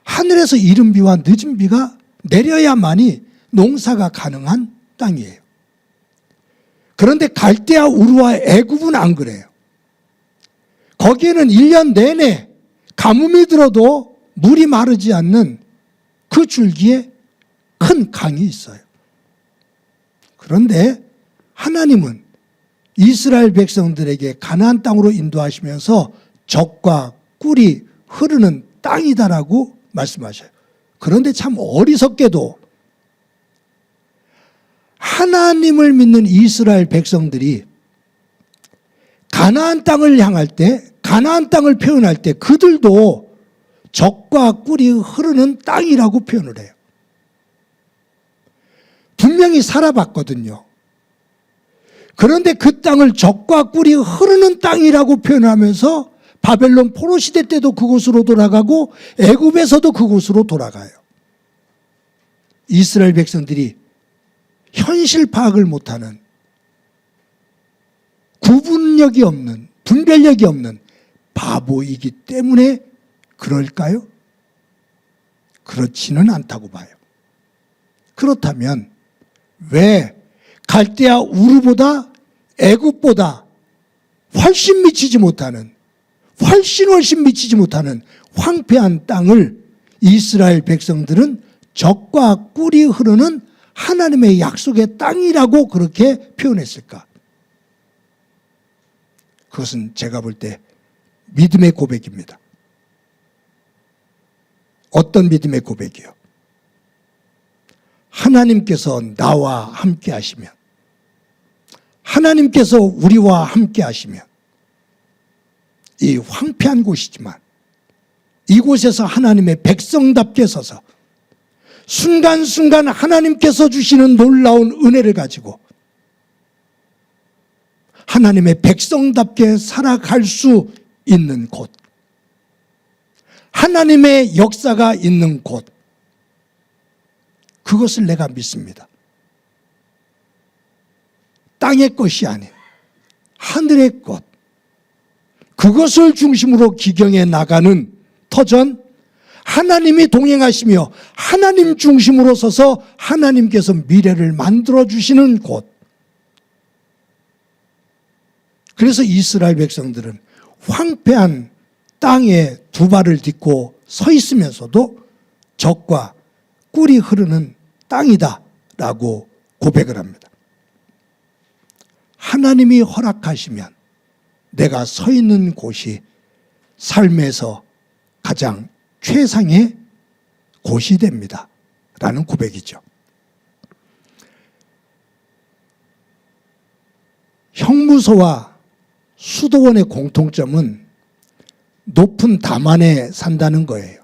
하늘에서 이른 비와 늦은 비가 내려야만이 농사가 가능한 땅이에요. 그런데 갈대아 우르와 애굽은 안 그래요. 거기에는 1년 내내 가뭄이 들어도 물이 마르지 않는 그 줄기에 큰 강이 있어요. 그런데 하나님은 이스라엘 백성들에게 가나안 땅으로 인도하시면서 젖과 꿀이 흐르는 땅이다라고 말씀하셔요. 그런데 참 어리석게도 하나님을 믿는 이스라엘 백성들이 가나안 땅을 향할 때, 가나안 땅을 표현할 때 그들도 젖과 꿀이 흐르는 땅이라고 표현을 해요. 분명히 살아봤거든요. 그런데 그 땅을 젖과 꿀이 흐르는 땅이라고 표현하면서 바벨론 포로 시대 때도 그곳으로 돌아가고 애굽에서도 그곳으로 돌아가요. 이스라엘 백성들이 현실 파악을 못하는, 구분력이 없는, 분별력이 없는 바보이기 때문에 그럴까요? 그렇지는 않다고 봐요. 그렇다면 왜 갈대아 우르보다 애굽보다 훨씬 미치지 못하는, 훨씬 미치지 못하는 황폐한 땅을 이스라엘 백성들은 젖과 꿀이 흐르는 하나님의 약속의 땅이라고 그렇게 표현했을까? 그것은 제가 볼 때 믿음의 고백입니다. 어떤 믿음의 고백이요? 하나님께서 나와 함께 하시면, 하나님께서 우리와 함께 하시면, 이 황폐한 곳이지만 이곳에서 하나님의 백성답게 서서 순간순간 하나님께서 주시는 놀라운 은혜를 가지고 하나님의 백성답게 살아갈 수 있는 곳, 하나님의 역사가 있는 곳, 그것을 내가 믿습니다. 땅의 것이 아닌 하늘의 것, 그것을 중심으로 기경해 나가는 터전, 하나님이 동행하시며 하나님 중심으로 서서 하나님께서 미래를 만들어주시는 곳. 그래서 이스라엘 백성들은 황폐한 땅에 두 발을 딛고 서 있으면서도 젖과 꿀이 흐르는 땅이다 라고 고백을 합니다. 하나님이 허락하시면 내가 서 있는 곳이 삶에서 가장 최상의 곳이 됩니다 라는 고백이죠. 형무소와 수도원의 공통점은 높은 담 안에 산다는 거예요.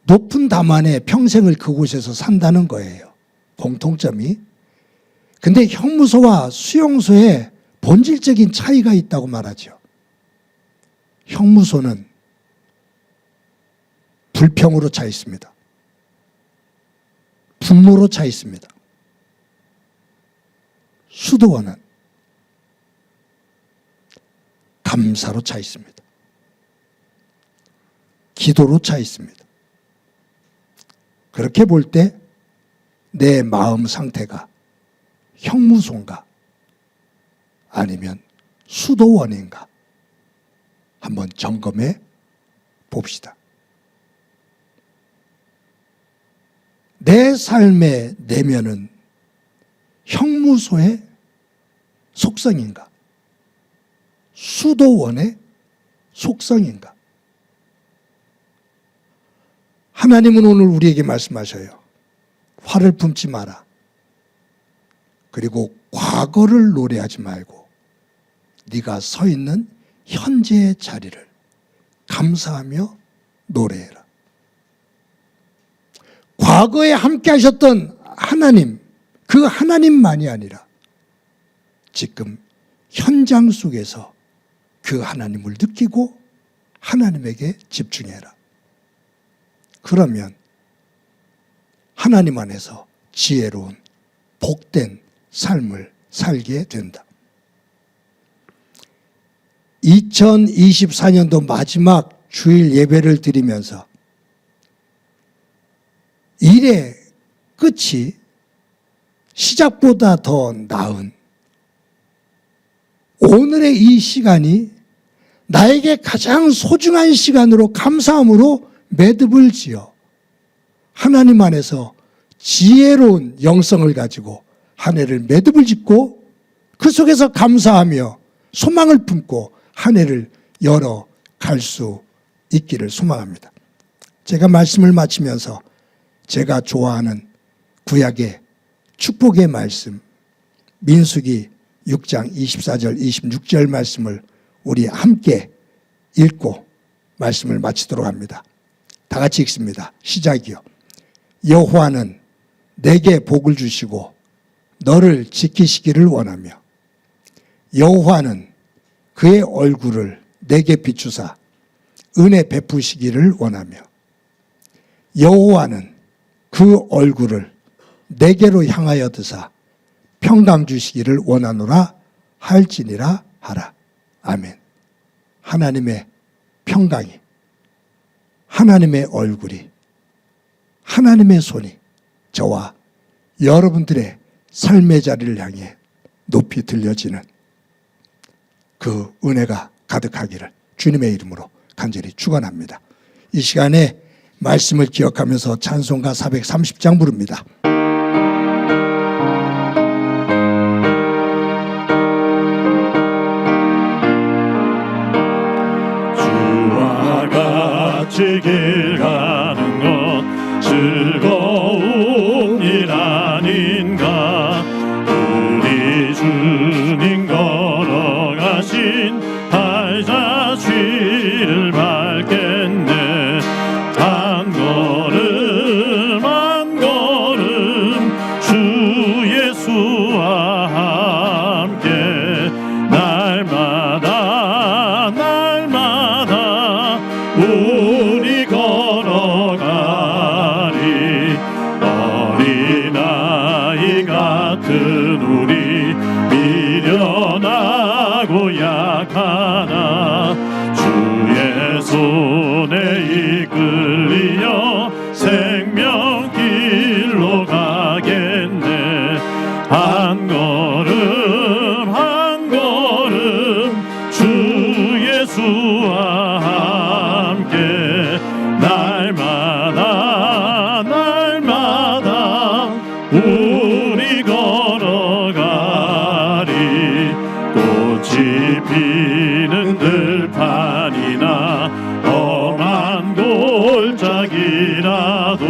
높은 담 안에 평생을 그곳에서 산다는 거예요. 공통점이. 근데 형무소와 수용소에 본질적인 차이가 있다고 말하죠. 형무소는 불평으로 차 있습니다. 분노로 차 있습니다. 수도원은 감사로 차 있습니다. 기도로 차 있습니다. 그렇게 볼 때 내 마음 상태가 형무소인가 아니면 수도원인가 한번 점검해 봅시다. 내 삶의 내면은 형무소의 속성인가? 수도원의 속성인가? 하나님은 오늘 우리에게 말씀하셔요. 화를 품지 마라. 그리고 과거를 노래하지 말고 네가 서 있는 현재의 자리를 감사하며 노래해라. 과거에 함께 하셨던 하나님, 그 하나님만이 아니라 지금 현장 속에서 그 하나님을 느끼고 하나님에게 집중해라. 그러면 하나님 안에서 지혜로운 복된 삶을 살게 된다. 2024년도 마지막 주일 예배를 드리면서 일의 끝이 시작보다 더 나은 오늘의 이 시간이 나에게 가장 소중한 시간으로 감사함으로 매듭을 지어 하나님 안에서 지혜로운 영성을 가지고 한 해를 매듭을 짓고 그 속에서 감사하며 소망을 품고 한 해를 열어갈 수 있기를 소망합니다. 제가 말씀을 마치면서 제가 좋아하는 구약의 축복의 말씀 민수기 6장 24절 26절 말씀을 우리 함께 읽고 말씀을 마치도록 합니다. 다 같이 읽습니다. 시작이요. 여호와는 내게 복을 주시고 너를 지키시기를 원하며 여호와는 그의 얼굴을 내게 비추사 은혜 베푸시기를 원하며 여호와는 그 얼굴을 내게로 향하여 드사 평강 주시기를 원하노라 할지니라 하라. 아멘. 하나님의 평강이, 하나님의 얼굴이, 하나님의 손이 저와 여러분들의 삶의 자리를 향해 높이 들려지는 그 은혜가 가득하기를 주님의 이름으로 간절히 축원합니다. 이 시간에 말씀을 기억하면서 찬송가 430장 부릅니다. 주와 같이 길 가는 것 즐거운 일 아닌가. 우리 주님 걸어가신 발자취를 밟겠네. 한 걸음 한 걸음 주 예수와 함께 날마다 날마다 우리 걸어가리. 어린아이 같은 우리 미련하고 약하나 주의 손에 이끌리어 생명길로 가겠네. 한 걸음 한 걸음 주 예수와 함께 날마다 날마다 우리 걸어가리. 꽃이 피는 들판이나 험한 골짜기라도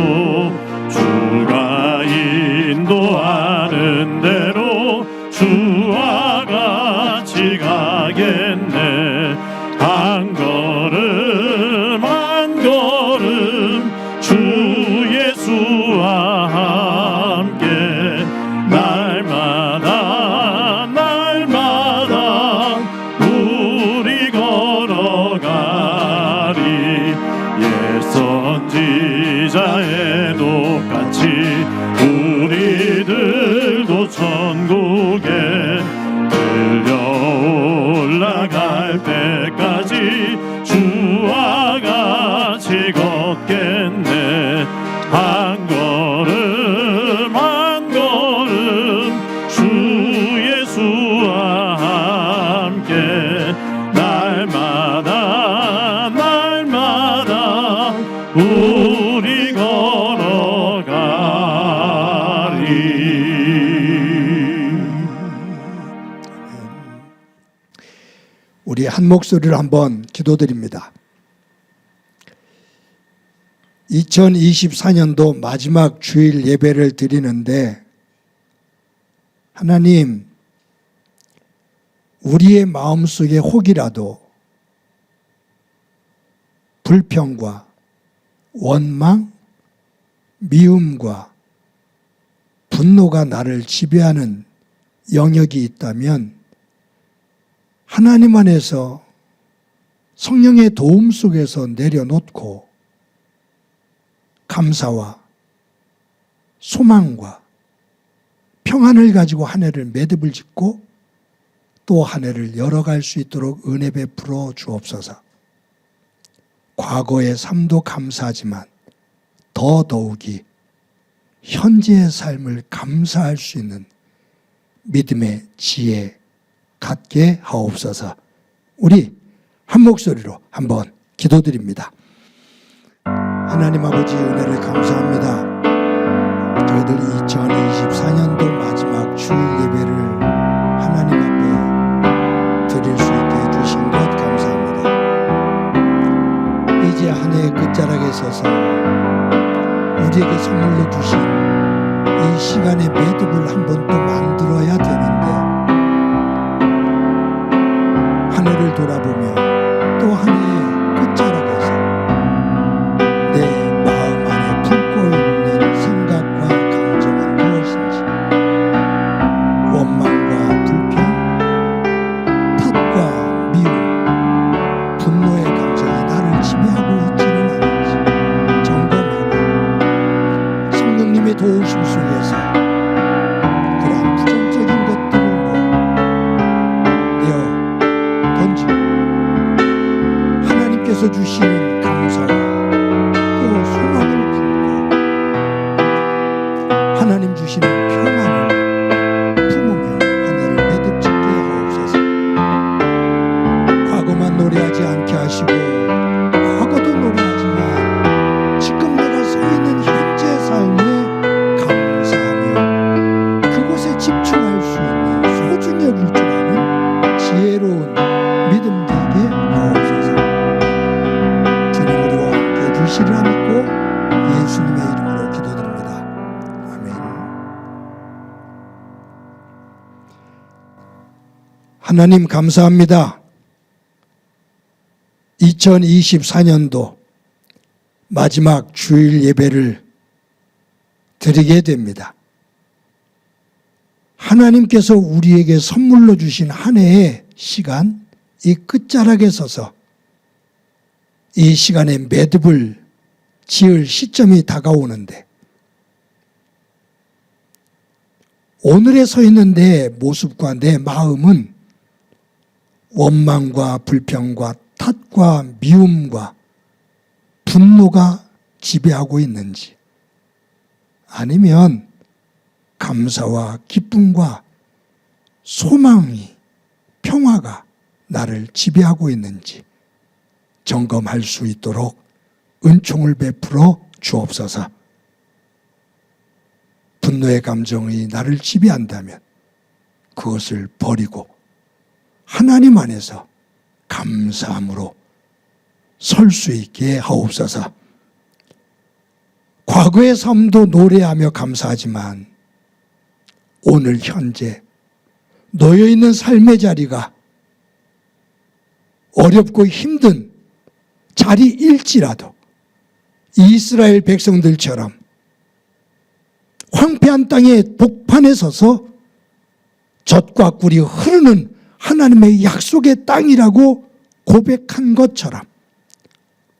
주가 인도하는 대로 주와 같이 가겠네. 한 걸음 한 걸음 주 예수와 함께 날마다 날마다 우리 걸어가리. 옛 선지자의 똑같이 우리들도 천국에 들려 올라갈 때까지 주와 같이 걷겠네. 한 걸음 한 걸음 주 예수와 함께 날마다 날마다 우리 걸어가리. 우리 한 목소리로 한번 기도드립니다. 2024년도 마지막 주일 예배를 드리는데 하나님, 우리의 마음속에 혹이라도 불평과 원망, 미움과 분노가 나를 지배하는 영역이 있다면 하나님 안에서 성령의 도움 속에서 내려놓고 감사와 소망과 평안을 가지고 한 해를 매듭을 짓고 또 한 해를 열어갈 수 있도록 은혜 베풀어 주옵소서. 과거의 삶도 감사하지만 더더욱이 현재의 삶을 감사할 수 있는 믿음의 지혜 갖게 하옵소서. 우리 한 목소리로 한번 기도드립니다. 하나님 아버지, 은혜를 감사합니다. 저희들 2024년도 마지막 주일 예배를 하나님 앞에 드릴 수 있게 해주신 것 감사합니다. 이제 한 해의 끝자락에 서서 우리에게 선물로 주신 이 시간의 매듭을 한 번 또 만들어야 되는데 한 해를 돌아보며 또 한 해의 끝자락에서 내 마음 안에 품고 있는 생각과 감정은 무엇인지, 원망과 불평, 탓과 미움, 주시리라 믿고 예수님의 이름으로 기도드립니다. 아멘. 하나님 감사합니다. 2024년도 마지막 주일 예배를 드리게 됩니다. 하나님께서 우리에게 선물로 주신 한 해의 시간, 이 끝자락에 서서 이 시간에 매듭을 지을 시점이 다가오는데 오늘에 서 있는 내 모습과 내 마음은 원망과 불평과 탓과 미움과 분노가 지배하고 있는지 아니면 감사와 기쁨과 소망이 평화가 나를 지배하고 있는지 점검할 수 있도록 은총을 베풀어 주옵소서. 분노의 감정이 나를 지배한다면 그것을 버리고 하나님 안에서 감사함으로 설 수 있게 하옵소서. 과거의 삶도 노래하며 감사하지만 오늘 현재 놓여있는 삶의 자리가 어렵고 힘든 자리일지라도 이스라엘 백성들처럼 황폐한 땅의 복판에 서서 젖과 꿀이 흐르는 하나님의 약속의 땅이라고 고백한 것처럼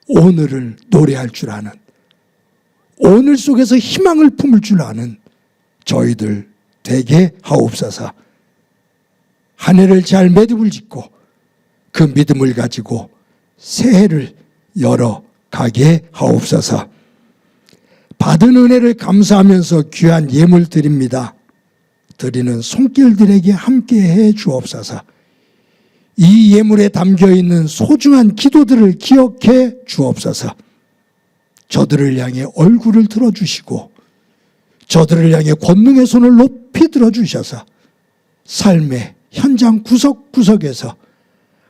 오늘을 노래할 줄 아는, 오늘 속에서 희망을 품을 줄 아는 저희들 되게 하옵소서. 한 해를 잘 매듭을 짓고 그 믿음을 가지고 새해를 열어가게 하옵소서. 받은 은혜를 감사하면서 귀한 예물 드립니다. 드리는 손길들에게 함께해 주옵소서. 이 예물에 담겨있는 소중한 기도들을 기억해 주옵소서. 저들을 향해 얼굴을 들어주시고 저들을 향해 권능의 손을 높이 들어주셔서 삶의 현장 구석구석에서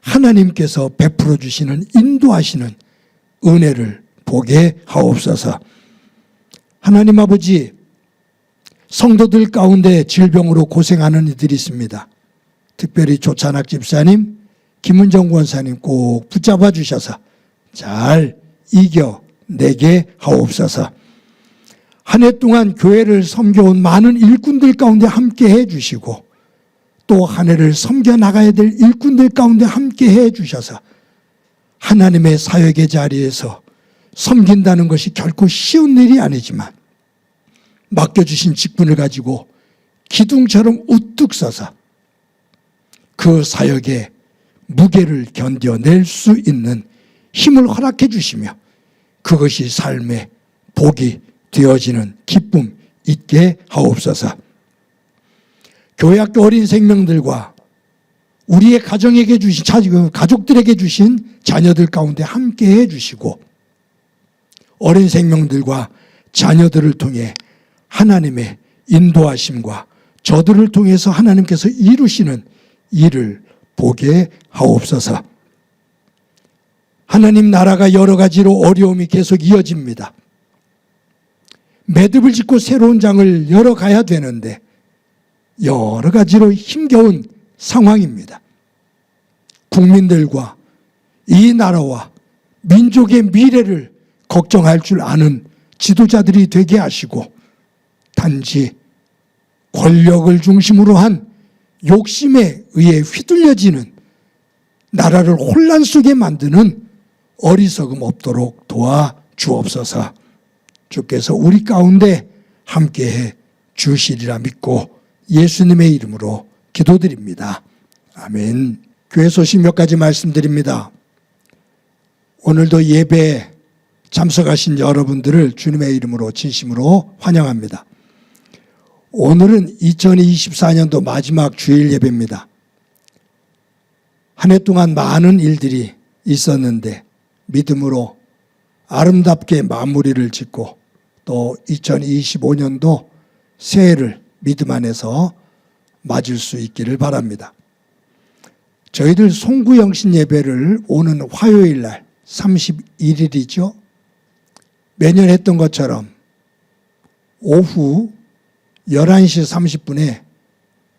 하나님께서 베풀어 주시는 인도하시는 은혜를 보게 하옵소서. 하나님 아버지, 성도들 가운데 질병으로 고생하는 이들이 있습니다. 특별히 조찬학 집사님, 김은정 권사님 꼭 붙잡아 주셔서 잘 이겨내게 하옵소서. 한 해 동안 교회를 섬겨온 많은 일꾼들 가운데 함께 해주시고 또 한 해를 섬겨나가야 될 일꾼들 가운데 함께 해주셔서 하나님의 사역의 자리에서 섬긴다는 것이 결코 쉬운 일이 아니지만 맡겨주신 직분을 가지고 기둥처럼 우뚝 서서 그 사역의 무게를 견뎌낼 수 있는 힘을 허락해 주시며 그것이 삶의 복이 되어지는 기쁨 있게 하옵소서. 교회학교 어린 생명들과 우리의 가정에게 주신 가족들에게 주신 자녀들 가운데 함께 해주시고 어린 생명들과 자녀들을 통해 하나님의 인도하심과 저들을 통해서 하나님께서 이루시는 일을 보게 하옵소서. 하나님 나라가 여러 가지로 어려움이 계속 이어집니다. 매듭을 짓고 새로운 장을 열어가야 되는데 여러 가지로 힘겨운 상황입니다. 국민들과 이 나라와 민족의 미래를 걱정할 줄 아는 지도자들이 되게 하시고 단지 권력을 중심으로 한 욕심에 의해 휘둘려지는 나라를 혼란 속에 만드는 어리석음 없도록 도와주옵소서. 주께서 우리 가운데 함께해 주시리라 믿고 예수님의 이름으로 기도드립니다. 아멘. 교회 소식 몇 가지 말씀드립니다. 오늘도 예배에 참석하신 여러분들을 주님의 이름으로 진심으로 환영합니다. 오늘은 2024년도 마지막 주일 예배입니다. 한 해 동안 많은 일들이 있었는데 믿음으로 아름답게 마무리를 짓고 또 2025년도 새해를 믿음 안에서 맞을 수 있기를 바랍니다. 저희들 송구영신 예배를 오는 화요일 날 31일이죠. 매년 했던 것처럼 오후 11시 30분에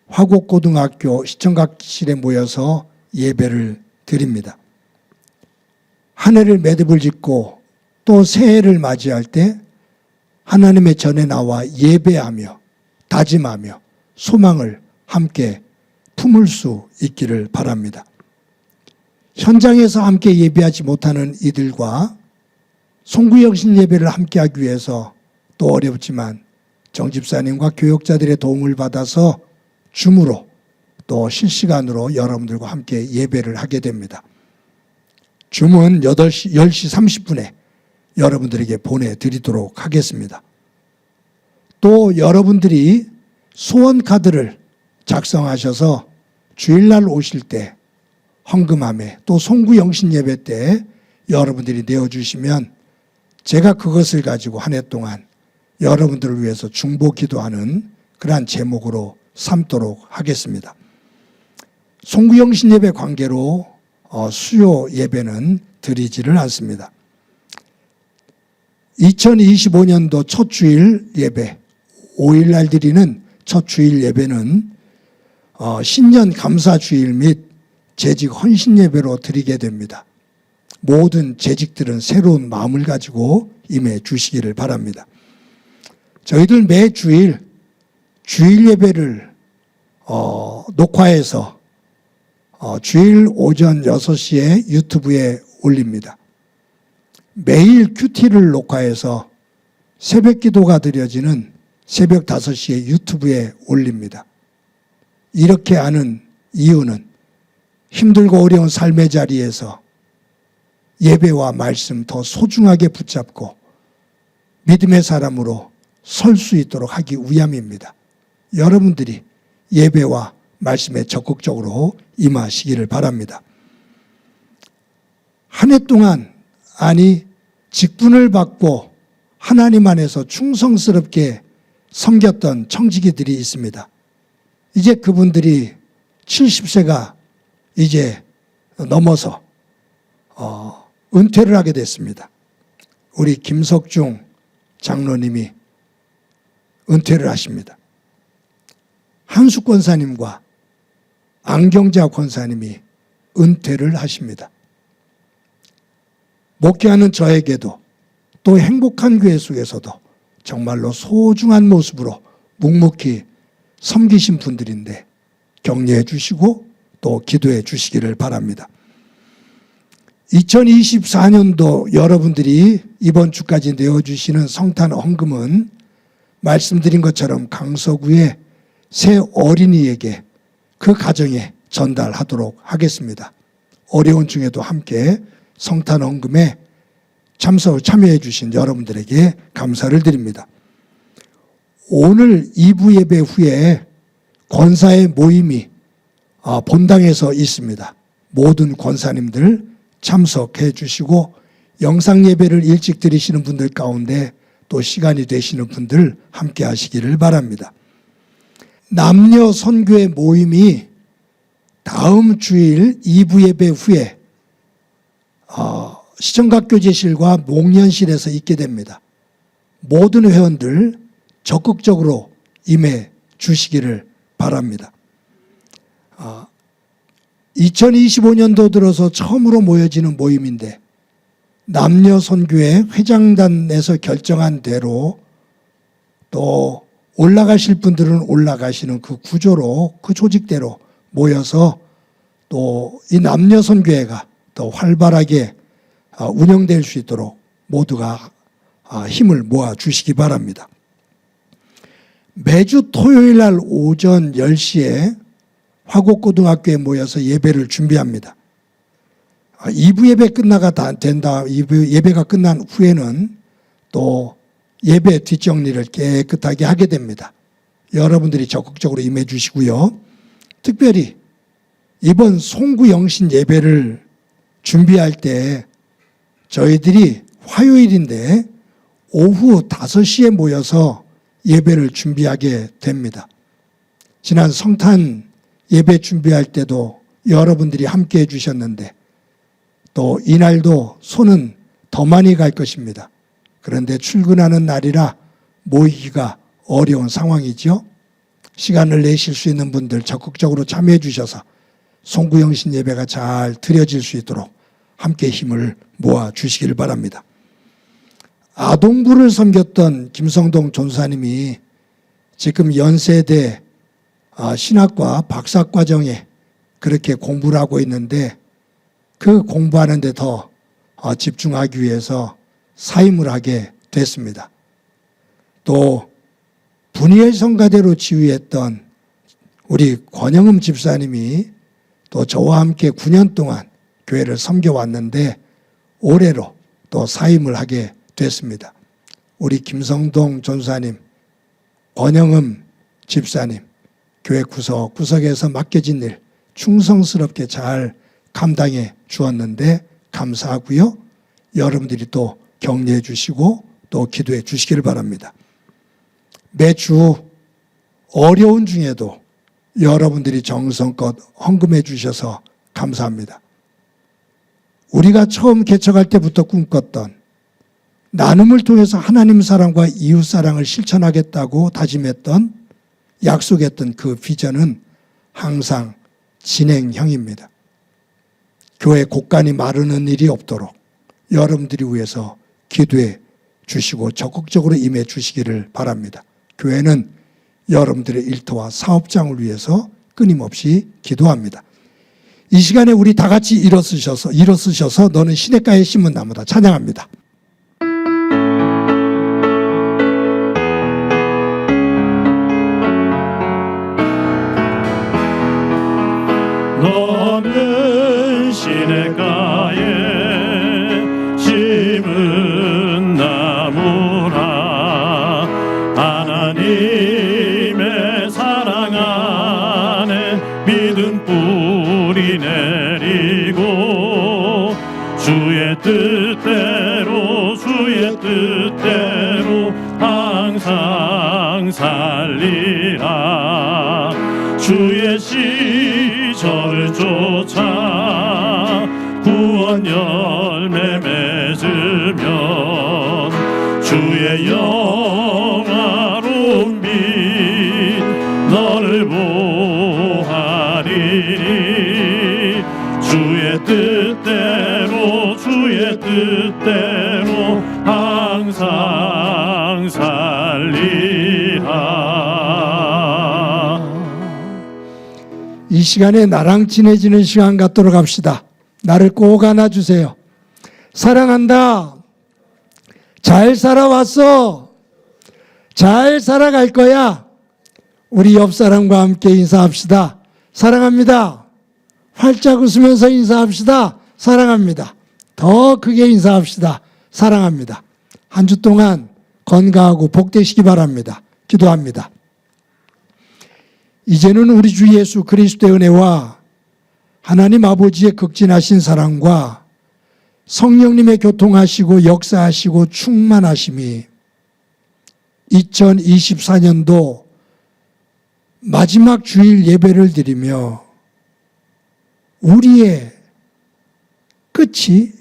화곡고등학교 시청각실에 모여서 예배를 드립니다. 한 해를 매듭을 짓고 또 새해를 맞이할 때 하나님의 전에 나와 예배하며 다짐하며 소망을 함께 품을 수 있기를 바랍니다. 현장에서 함께 예배하지 못하는 이들과 송구영신 예배를 함께 하기 위해서 또 어렵지만 정집사님과 교역자들의 도움을 받아서 줌으로 또 실시간으로 여러분들과 함께 예배를 하게 됩니다. 줌은 10시 30분에 여러분들에게 보내드리도록 하겠습니다. 또 여러분들이 소원 카드를 작성하셔서 주일날 오실 때 헌금함에 또 송구영신 예배 때 여러분들이 내어주시면 제가 그것을 가지고 한 해 동안 여러분들을 위해서 중보 기도하는 그러한 제목으로 삼도록 하겠습니다. 송구영신 예배 관계로 수요 예배는 드리지를 않습니다. 2025년도 첫 주일 예배, 5일날 드리는 첫 주일 예배는 신년 감사주일 및 재직 헌신 예배로 드리게 됩니다. 모든 재직들은 새로운 마음을 가지고 임해 주시기를 바랍니다. 저희들 매 주일 예배를 녹화해서 주일 오전 6시에 유튜브에 올립니다. 매일 큐티를 녹화해서 새벽 기도가 드려지는 새벽 5시에 유튜브에 올립니다. 이렇게 하는 이유는 힘들고 어려운 삶의 자리에서 예배와 말씀 더 소중하게 붙잡고 믿음의 사람으로 설 수 있도록 하기 위함입니다. 여러분들이 예배와 말씀에 적극적으로 임하시기를 바랍니다. 한 해 동안 직분을 받고 하나님 안에서 충성스럽게 섬겼던 청지기들이 있습니다. 이제 그분들이 70세가 이제 넘어서 은퇴를 하게 됐습니다. 우리 김석중 장로님이 은퇴를 하십니다. 한수 권사님과 안경자 권사님이 은퇴를 하십니다. 목회하는 저에게도 또 행복한 교회 속에서도 정말로 소중한 모습으로 묵묵히 섬기신 분들인데 격려해 주시고 또 기도해 주시기를 바랍니다. 2024년도 여러분들이 이번 주까지 내어주시는 성탄 헌금은 말씀드린 것처럼 강서구의 새 어린이에게 그 가정에 전달하도록 하겠습니다. 어려운 중에도 함께 성탄 헌금에 참여해 주신 여러분들에게 감사를 드립니다. 오늘 2부 예배 후에 권사의 모임이 본당에서 있습니다. 모든 권사님들 참석해 주시고 영상 예배를 일찍 드리시는 분들 가운데 또 시간이 되시는 분들 함께 하시기를 바랍니다. 남녀 선교의 모임이 다음 주일 2부 예배 후에 시청각교제실과 목련실에서 있게 됩니다. 모든 회원들 적극적으로 임해 주시기를 바랍니다. 2025년도 들어서 처음으로 모여지는 모임인데 남녀 선교회 회장단에서 결정한 대로 또 올라가실 분들은 올라가시는 그 구조로 그 조직대로 모여서 또 이 남녀 선교회가 더 활발하게 운영될 수 있도록 모두가 힘을 모아 주시기 바랍니다. 매주 토요일 날 오전 10시에 화곡고등학교에 모여서 예배를 준비합니다. 2부 예배 끝나가 된다. 2부 예배가 끝난 후에는 또 예배 뒷정리를 깨끗하게 하게 됩니다. 여러분들이 적극적으로 임해 주시고요. 특별히 이번 송구영신 예배를 준비할 때 저희들이 화요일인데 오후 5시에 모여서 예배를 준비하게 됩니다. 지난 성탄 예배 준비할 때도 여러분들이 함께 해주셨는데 또 이날도 손은 더 많이 갈 것입니다. 그런데 출근하는 날이라 모이기가 어려운 상황이죠. 시간을 내실 수 있는 분들 적극적으로 참여해 주셔서 송구영신 예배가 잘 드려질 수 있도록 함께 힘을 모아 주시길 바랍니다. 아동부를 섬겼던 김성동 전사님이 지금 연세대 신학과 박사과정에 그렇게 공부를 하고 있는데 그 공부하는 데 더 집중하기 위해서 사임을 하게 됐습니다. 또 분이엘 성가대로 지휘했던 우리 권영음 집사님이 또 저와 함께 9년 동안 교회를 섬겨왔는데 올해로 또 사임을 하게 됐습니다. 우리 김성동 전사님, 권영음 집사님, 교회 구석구석에서 맡겨진 일 충성스럽게 잘 감당해 주었는데 감사하고요. 여러분들이 또 격려해 주시고 또 기도해 주시기를 바랍니다. 매주 어려운 중에도 여러분들이 정성껏 헌금해 주셔서 감사합니다. 우리가 처음 개척할 때부터 꿈꿨던 나눔을 통해서 하나님 사랑과 이웃 사랑을 실천하겠다고 다짐했던 약속했던 그 비전은 항상 진행형입니다. 교회 곳간이 마르는 일이 없도록 여러분들이 위해서 기도해 주시고 적극적으로 임해 주시기를 바랍니다. 교회는 여러분들의 일터와 사업장을 위해서 끊임없이 기도합니다. 이 시간에 우리 다 같이 일어서셔서 너는 시냇가에 심은 나무다 찬양합니다. 너는 시냇가에 심은 나무라 하나님의 사랑 안에 믿음 뿌리 내리고 주의 뜻대로 항상 살리라. 주의 시절을 쫓아 구원 열매 맺으면 주의 영화로운 빛 너를 보하리니 주의 뜻대로 항상 살리라. 이 시간에 나랑 친해지는 시간 갖도록 합시다. 나를 꼭 안아주세요. 사랑한다. 잘 살아왔어. 잘 살아갈 거야. 우리 옆 사람과 함께 인사합시다. 사랑합니다. 활짝 웃으면서 인사합시다. 사랑합니다. 더 크게 인사합시다. 사랑합니다. 한 주 동안 건강하고 복되시기 바랍니다. 기도합니다. 이제는 우리 주 예수 그리스도의 은혜와 하나님 아버지의 극진하신 사랑과 성령님의 교통하시고 역사하시고 충만하심이 2024년도 마지막 주일 예배를 드리며 우리의 끝이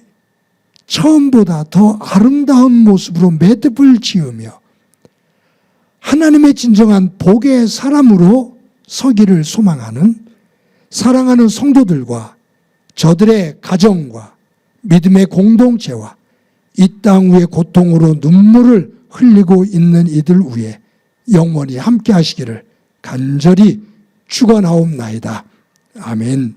처음보다 더 아름다운 모습으로 매듭을 지으며 하나님의 진정한 복의 사람으로 서기를 소망하는 사랑하는 성도들과 저들의 가정과 믿음의 공동체와 이 땅 위의 고통으로 눈물을 흘리고 있는 이들 위에 영원히 함께 하시기를 간절히 축원하옵나이다. 아멘.